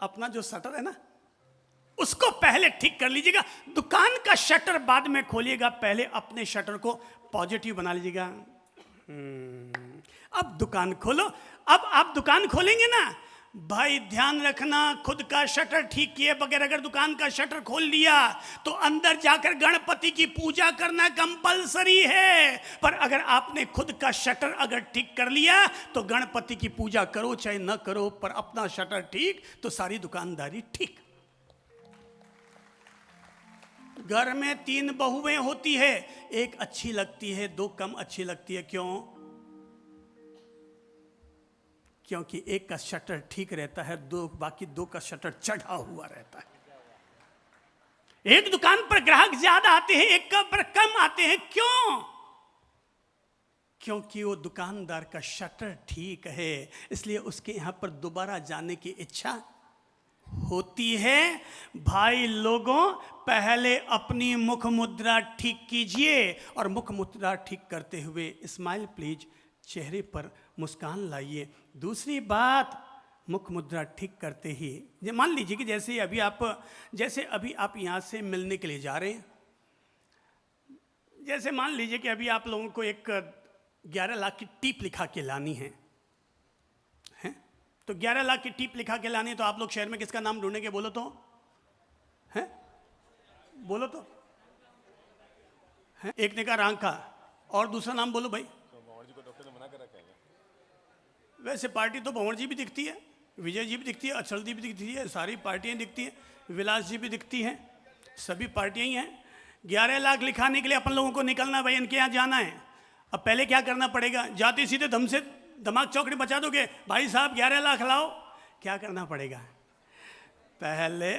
अपना जो शटर है ना उसको पहले ठीक कर लीजिएगा। दुकान का शटर बाद में खोलिएगा, पहले अपने शटर को पॉजिटिव बना लीजिएगा। अब दुकान खोलो। अब आप दुकान खोलेंगे ना भाई, ध्यान रखना, खुद का शटर ठीक किए बगैर अगर दुकान का शटर खोल लिया तो अंदर जाकर गणपति की पूजा करना कंपलसरी है। पर अगर आपने खुद का शटर अगर ठीक कर लिया तो गणपति की पूजा करो चाहे न करो, पर अपना शटर ठीक तो सारी दुकानदारी ठीक। घर में 3 बहुएं होती है, एक अच्छी लगती है, 2 कम अच्छी लगती है। क्यों? क्योंकि एक का शटर ठीक रहता है, बाकी 2 का शटर चढ़ा हुआ रहता है। एक दुकान पर ग्राहक ज्यादा आते हैं, एक का पर कम आते हैं। क्यों? क्योंकि वो दुकानदार का शटर ठीक है, इसलिए उसके यहां पर दोबारा जाने की इच्छा होती है। भाई लोगों, पहले अपनी मुख मुद्रा ठीक कीजिए, और मुख मुद्रा ठीक करते हुए स्माइल प्लीज, चेहरे पर मुस्कान लाइए। दूसरी बात, मुख मुद्रा ठीक करते ही मान लीजिए कि जैसे अभी आप यहाँ से मिलने के लिए जा रहे हैं, जैसे मान लीजिए कि अभी आप लोगों को एक 11 लाख की टिप लिखा के लानी है, तो 11 लाख की टिप लिखा के लानी है, तो आप लोग शहर में किसका नाम ढूंढेंगे? बोलो तो, हैं? बोलो तो, हैं? एक ने कहा रांग का, और दूसरा नाम बोलो भाई। तो भंवर जी को डॉक्टर ने मना कर रखा है। वैसे पार्टी तो भंवर जी भी दिखती है, विजय जी भी दिखती है, अचल जी भी दिखती है, सारी पार्टियां दिखती हैं, विलास जी भी दिखती हैं, सभी पार्टियां ही हैं। 11 लाख लिखाने के लिए अपन लोगों को निकलना, भाई इनके यहाँ जाना है। अब पहले क्या करना पड़ेगा? जाते सीधे दम से दिमाग चौकड़ी बचा दोगे, भाई साहब 11 लाख लाओ? क्या करना पड़ेगा? पहले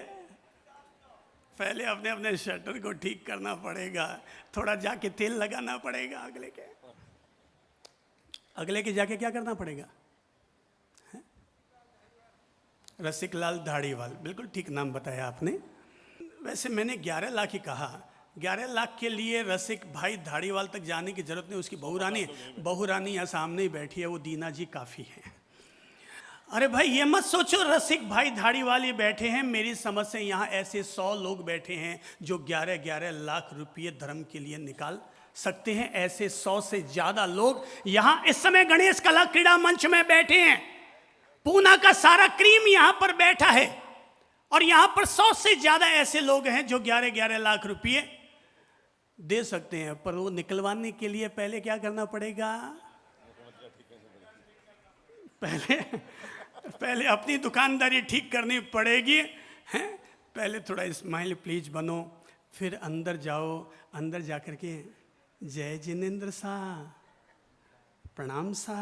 अपने अपने शटर को ठीक करना पड़ेगा, थोड़ा जाके तेल लगाना पड़ेगा। अगले के जाके क्या करना पड़ेगा? रसिक लाल धाड़ीवाल, बिल्कुल ठीक नाम बताया आपने। वैसे मैंने 11 लाख ही कहा, 11 लाख के लिए रसिक भाई धाड़ीवाल तक जाने की जरूरत नहीं। उसकी बहू रानी यहाँ सामने ही बैठी है, वो दीना जी काफ़ी है। अरे भाई ये मत सोचो रसिक भाई धाड़ीवाल ही बैठे हैं, मेरी समझ से यहाँ ऐसे 100 लोग बैठे हैं जो 11-11 लाख रुपये धर्म के लिए निकाल सकते हैं। ऐसे 100 से ज़्यादा लोग यहाँ इस समय गणेश कला क्रीड़ा मंच में बैठे हैं। पूना का सारा क्रीम यहाँ पर बैठा है, और यहाँ पर 100 से ज़्यादा ऐसे लोग हैं जो 11-11 लाख रुपये दे सकते हैं। पर वो निकलवाने के लिए पहले क्या करना पड़ेगा? पहले अपनी दुकानदारी ठीक करनी पड़ेगी, हैं? पहले थोड़ा स्माइल प्लीज बनो, फिर अंदर जाओ। अंदर जाकर के जय जिनेंद्र सा, प्रणाम सा,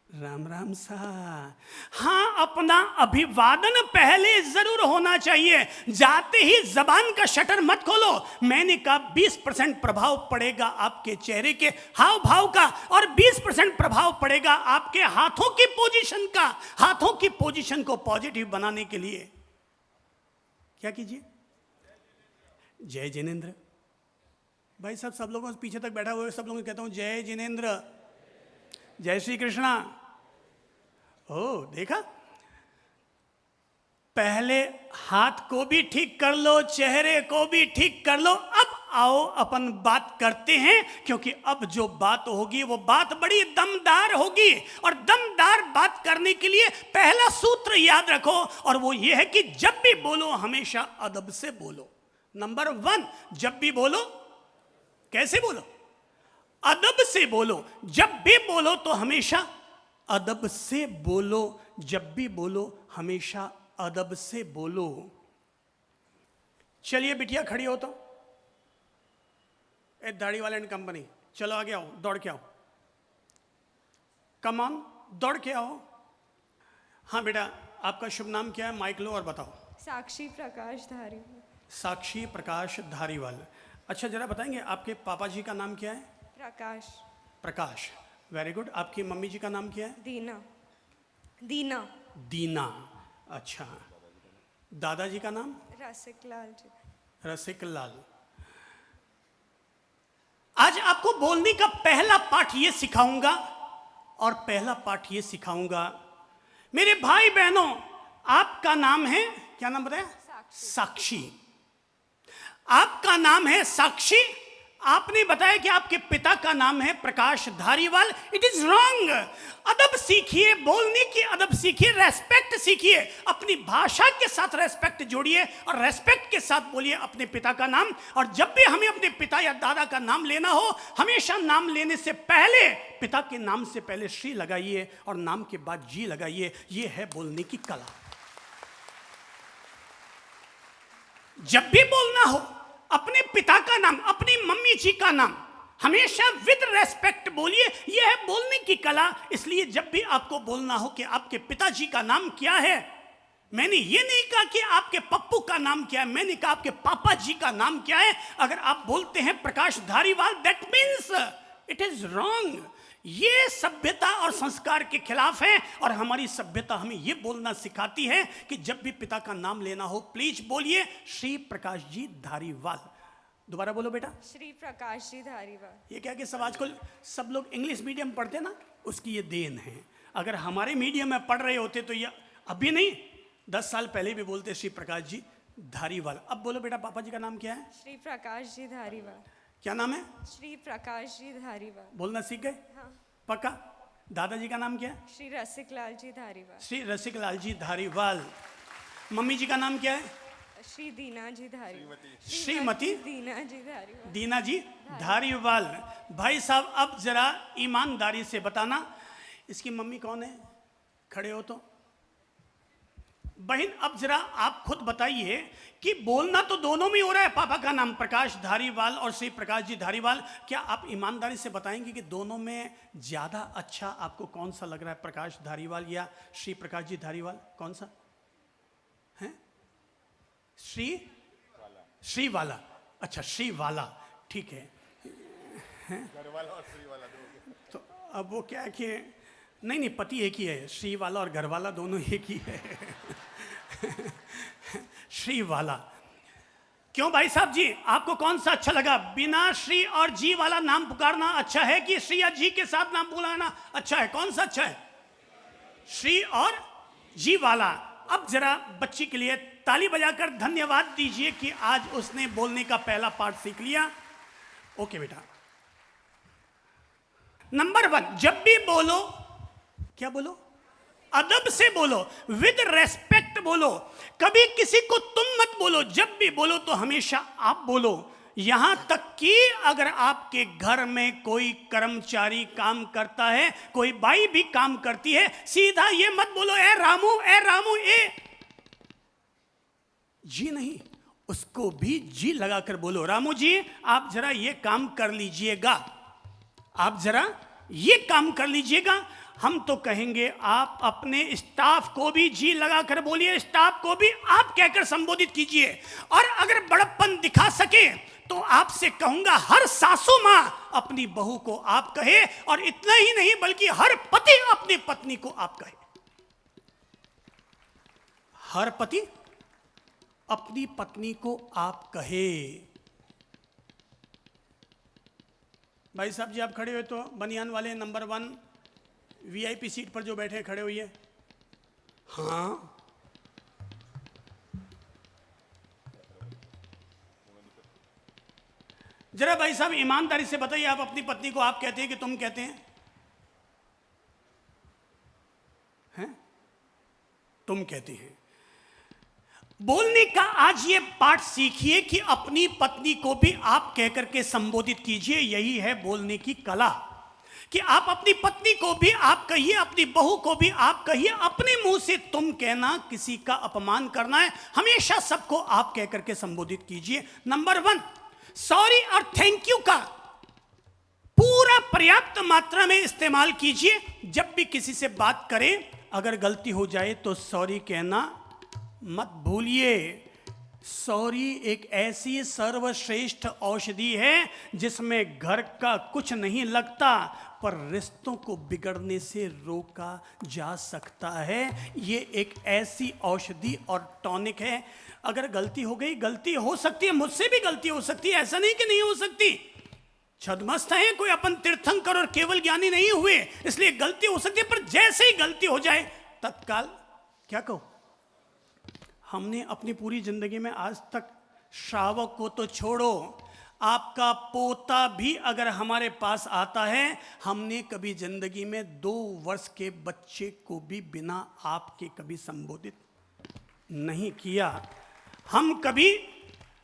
राम राम सा। हाँ, अपना अभिवादन पहले जरूर होना चाहिए। जाते ही जबान का शटर मत खोलो। मैंने कहा 20% प्रभाव पड़ेगा आपके चेहरे के हाव भाव का, और 20% प्रभाव पड़ेगा आपके हाथों की पोजीशन का। हाथों की पोजीशन को पॉजिटिव बनाने के लिए क्या कीजिए? जय जिनेंद्र। भाई साहब, सब लोगों से पीछे तक बैठा हुआ है, सब लोगों को कहता हूं जय जिनेंद्र, जय श्री कृष्णा। ओ देखा, पहले हाथ को भी ठीक कर लो, चेहरे को भी ठीक कर लो। अब आओ अपन बात करते हैं, क्योंकि अब जो बात होगी वो बात बड़ी दमदार होगी। और दमदार बात करने के लिए पहला सूत्र याद रखो, और वो ये है कि जब भी बोलो हमेशा अदब से बोलो। नंबर 1, जब भी बोलो कैसे बोलो? अदब से बोलो। जब भी बोलो तो हमेशा अदब से बोलो। जब भी बोलो हमेशा अदब से बोलो। चलिए बिटिया खड़ी हो तो, ए दाढ़ी वाले एंड कंपनी, चलो आगे आओ, दौड़ के आओ, कम ऑन, दौड़ के आओ। हाँ बेटा, आपका शुभ नाम क्या है? माइक लो और बताओ। साक्षी प्रकाश धारीवाल। साक्षी प्रकाश धारीवाल। अच्छा, जरा बताएंगे आपके पापा जी का नाम क्या है? प्रकाश। प्रकाश, वेरी गुड। आपकी मम्मी जी का नाम क्या है? दीना। दीना। दीना, अच्छा। दादाजी का नाम? रसिक लाल जी। रसिक लाल। आज आपको बोलने का पहला पाठ ये सिखाऊंगा, और पहला पाठ ये सिखाऊंगा, मेरे भाई बहनों, आपका नाम है, क्या नाम बताया? साक्षी। आपका नाम है साक्षी। आपने बताया कि आपके पिता का नाम है Prakash Dhariwal. It is wrong. अदब सीखिए, बोलने की अदब सीखिए, रेस्पेक्ट सीखिए। अपनी भाषा के साथ रेस्पेक्ट जोड़िए, और रेस्पेक्ट के साथ बोलिए अपने पिता का नाम। और जब भी हमें अपने पिता या दादा का नाम लेना हो, हमेशा नाम लेने से पहले पिता के नाम से पहले श्री लगाइए, और नाम के बाद जी लगाइए। यह है बोलने की कला। जब भी बोलना हो अपने पिता का नाम, अपनी मम्मी जी का नाम हमेशा विद रेस्पेक्ट बोलिए। यह है बोलने की कला। इसलिए जब भी आपको बोलना हो कि आपके पिताजी का नाम क्या है, मैंने ये नहीं कहा कि आपके पप्पू का नाम क्या है, मैंने कहा आपके पापा जी का नाम क्या है। अगर आप बोलते हैं Prakash Dhariwal, that means it is wrong. ये सभ्यता और संस्कार के खिलाफ है। और हमारी सभ्यता हमें ये बोलना सिखाती है कि जब भी पिता का नाम लेना हो प्लीज बोलिए श्री प्रकाश जी धारीवाल। दोबारा बोलो बेटा। श्री प्रकाश जी धारीवाल। ये क्या कि सब आजकल सब लोग इंग्लिश मीडियम पढ़ते ना, उसकी ये देन है। अगर हमारे मीडियम में पढ़ रहे होते तो ये अभी नहीं 10 साल पहले भी बोलते श्री प्रकाश जी धारीवाल। अब बोलो बेटा पापा जी का नाम क्या है? श्री प्रकाश जी धारीवाल। क्या नाम है? श्री प्रकाश जी धारीवाल। बोलना सीख गए? हाँ। पक्का? दादाजी का नाम क्या है? श्री रसिकलाल जी धारीवाल। श्री रसिकलाल जी धारीवाल। मम्मी जी का नाम क्या है? श्री दीना जी धारीवाल। श्रीमती दीना जी धारीवाल। दीना जी धारीवाल। भाई साहब अब जरा ईमानदारी से बताना इसकी मम्मी कौन है? खड़े हो तो। बहन अब जरा आप खुद बताइए कि बोलना तो दोनों में हो रहा है, पापा का नाम प्रकाश धारीवाल और श्री प्रकाश जी धारीवाल। क्या आप ईमानदारी से बताएंगे कि दोनों में ज्यादा अच्छा आपको कौन सा लग रहा है, प्रकाश धारीवाल या श्री प्रकाश जी धारीवाल? कौन सा है? श्री वाला। अच्छा श्री वाला, ठीक है। घर वाला और श्री वाला दो। तो अब वो क्या है कि नहीं पति एक ही है, श्री वाला और घर वाला दोनों एक ही है। श्री वाला। क्यों भाई साहब जी आपको कौन सा अच्छा लगा? बिना श्री और जी वाला नाम पुकारना अच्छा है कि श्री या जी के साथ नाम बुलाना अच्छा है? कौन सा अच्छा है? श्री और जी वाला। अब जरा बच्ची के लिए ताली बजाकर धन्यवाद दीजिए कि आज उसने बोलने का पहला पार्ट सीख लिया। ओके बेटा। नंबर 1, जब भी बोलो क्या बोलो? अदब से बोलो, विद रेस्पेक्ट बोलो। कभी किसी को तुम मत बोलो। जब भी बोलो तो हमेशा आप बोलो। यहां तक कि अगर आपके घर में कोई कर्मचारी काम करता है, कोई बाई भी काम करती है, सीधा ये मत बोलो ए रामू ए जी नहीं, उसको भी जी लगाकर बोलो। रामू जी आप जरा ये काम कर लीजिएगा, आप जरा ये काम कर लीजिएगा। हम तो कहेंगे आप अपने स्टाफ को भी जी लगाकर बोलिए, स्टाफ को भी आप कहकर संबोधित कीजिए। और अगर बड़प्पन दिखा सके तो आपसे कहूंगा हर सासू मां अपनी बहू को आप कहे, और इतना ही नहीं बल्कि हर पति अपनी पत्नी को आप कहे। हर पति अपनी पत्नी को आप कहे। भाई साहब जी आप खड़े हुए तो बनियान वाले नंबर 1 वीआईपी सीट पर जो बैठे खड़े होइए। हाँ जरा भाई साहब ईमानदारी से बताइए, आप अपनी पत्नी को आप कहते हैं कि तुम कहते हैं? हैं? तुम कहते हैं। बोलने का आज ये पाठ सीखिए कि अपनी पत्नी को भी आप कहकर के संबोधित कीजिए। यही है बोलने की कला, कि आप अपनी पत्नी को भी आप कहिए, अपनी बहू को भी आप कहिए। अपने मुंह से तुम कहना किसी का अपमान करना है। हमेशा सबको आप कहकर के संबोधित कीजिए। नंबर 1, सॉरी और थैंक यू का पूरा पर्याप्त मात्रा में इस्तेमाल कीजिए। जब भी किसी से बात करें, अगर गलती हो जाए तो सॉरी कहना मत भूलिए। सॉरी एक ऐसी सर्वश्रेष्ठ औषधि है जिसमें घर का कुछ नहीं लगता, पर रिश्तों को बिगड़ने से रोका जा सकता है। ये एक ऐसी औषधि और टॉनिक है। अगर गलती हो गई, गलती हो सकती है, मुझसे भी गलती हो सकती है, ऐसा नहीं कि नहीं हो सकती। छदमस्त है कोई अपन तीर्थंकर और केवल ज्ञानी नहीं हुए, इसलिए गलती हो सकती है। पर जैसे ही गलती हो जाए तत्काल क्या कहो? हमने अपनी पूरी जिंदगी में आज तक श्रावक को तो छोड़ो, आपका पोता भी अगर हमारे पास आता है, हमने कभी जिंदगी में 2 वर्ष के बच्चे को भी बिना आपके कभी संबोधित नहीं किया। हम कभी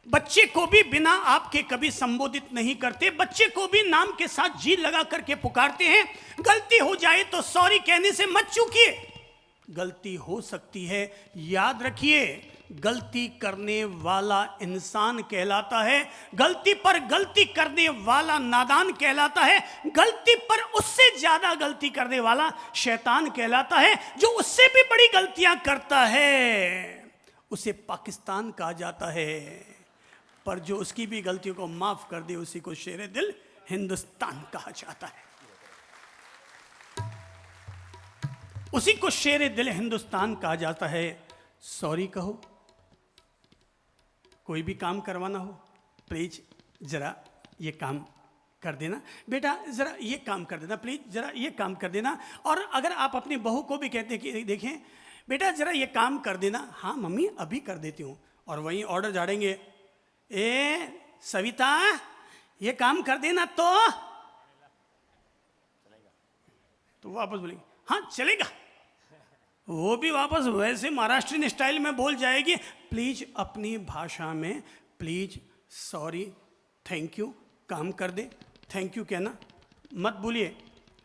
बच्चे को भी बिना आपके कभी संबोधित नहीं करते। बच्चे को भी नाम के साथ जी लगा करके पुकारते हैं। गलती हो जाए तो सॉरी कहने से मत चूकिए। गलती हो सकती है, याद रखिए गलती करने वाला इंसान कहलाता है, गलती पर गलती करने वाला नादान कहलाता है, गलती पर उससे ज्यादा गलती करने वाला शैतान कहलाता है, जो उससे भी बड़ी गलतियां करता है उसे पाकिस्तान कहा जाता है, पर जो उसकी भी गलतियों को माफ कर दे उसी को शेर दिल हिंदुस्तान कहा जाता है। उसी को शेर दिल हिंदुस्तान कहा जाता है। सॉरी कहो, कोई भी काम करवाना हो, प्लीज जरा ये काम कर देना, बेटा जरा ये काम कर देना, प्लीज जरा ये काम कर देना। और अगर आप अपनी बहू को भी कहते हैं कि देखें बेटा जरा ये काम कर देना, हाँ मम्मी अभी कर देती हूँ, और वहीं ऑर्डर झाड़ेंगे, ए सविता ये काम कर देना, तो वापस बोलेंगे हाँ चलेगा, वो भी वापस वैसे महाराष्ट्रीयन स्टाइल में बोल जाएगी, प्लीज अपनी भाषा में प्लीज सॉरी थैंक यू काम कर दे, थैंक यू कहना मत भूलिए,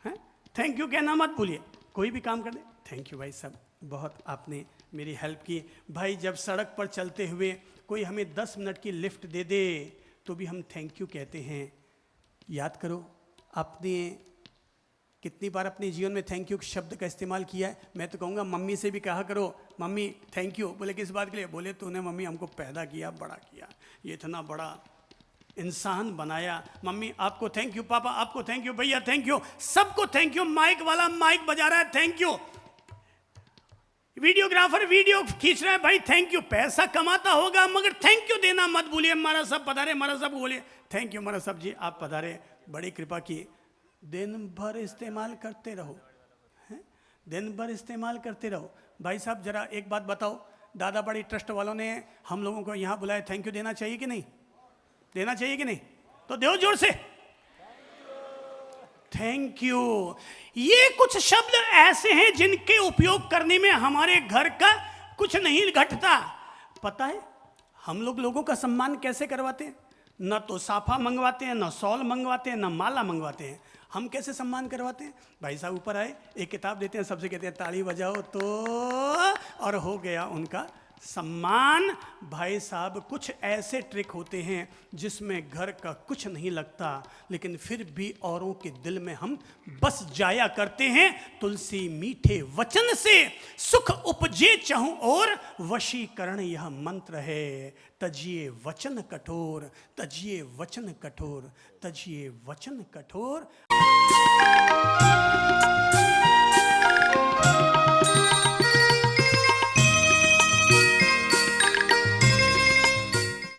हैं थैंक यू कहना मत भूलिए, कोई भी काम कर दे थैंक यू भाई साहब बहुत आपने मेरी हेल्प की। भाई जब सड़क पर चलते हुए कोई हमें 10 मिनट की लिफ्ट दे दे तो भी हम थैंक यू कहते हैं। याद करो आपने कितनी बार अपने जीवन में थैंक यू शब्द का इस्तेमाल किया है। मैं तो कहूँगा मम्मी से भी कहा करो, मम्मी थैंक यू। बोले किस बात के लिए? बोले तूने मम्मी हमको पैदा किया, बड़ा किया, ये इतना बड़ा इंसान बनाया, मम्मी आपको थैंक यू, पापा आपको थैंक यू, भैया थैंक यू, सबको थैंक यू। माइक वाला माइक बजा रहा है थैंक यू, वीडियोग्राफर वीडियो खींच रहा है भाई थैंक यू। पैसा कमाता होगा मगर थैंक यू देना मत भूलिए। महाराज साहब पधारे, महाराज साहब बोलिए थैंक यू महाराज साहब जी आप पधारे, बड़ी कृपा की। दिन भर इस्तेमाल करते रहो, हैं? दिन भर इस्तेमाल करते रहो। भाई साहब जरा एक बात बताओ, दादा बड़ी ट्रस्ट वालों ने हम लोगों को यहाँ बुलाया, थैंक यू देना चाहिए कि नहीं? देना चाहिए कि नहीं? तो दो जोर से थैंक यू। ये कुछ शब्द ऐसे हैं जिनके उपयोग करने में हमारे घर का कुछ नहीं घटता। पता है हम लोग लोगों का सम्मान कैसे करवाते हैं? न तो साफा मंगवाते हैं, न सॉल मंगवाते हैं, न माला मंगवाते हैं। हम कैसे सम्मान करवाते हैं? भाई साहब ऊपर आए, एक किताब देते हैं, सबसे कहते हैं ताली बजाओ तो, और हो गया उनका सम्मान। भाई साहब कुछ ऐसे ट्रिक होते हैं जिसमें घर का कुछ नहीं लगता, लेकिन फिर भी औरों के दिल में हम बस जाया करते हैं। तुलसी मीठे वचन से सुख उपजे चहु और, वशीकरण यह मंत्र है। तजिए वचन कठोर, तजिए वचन कठोर, तजिए वचन कठोर।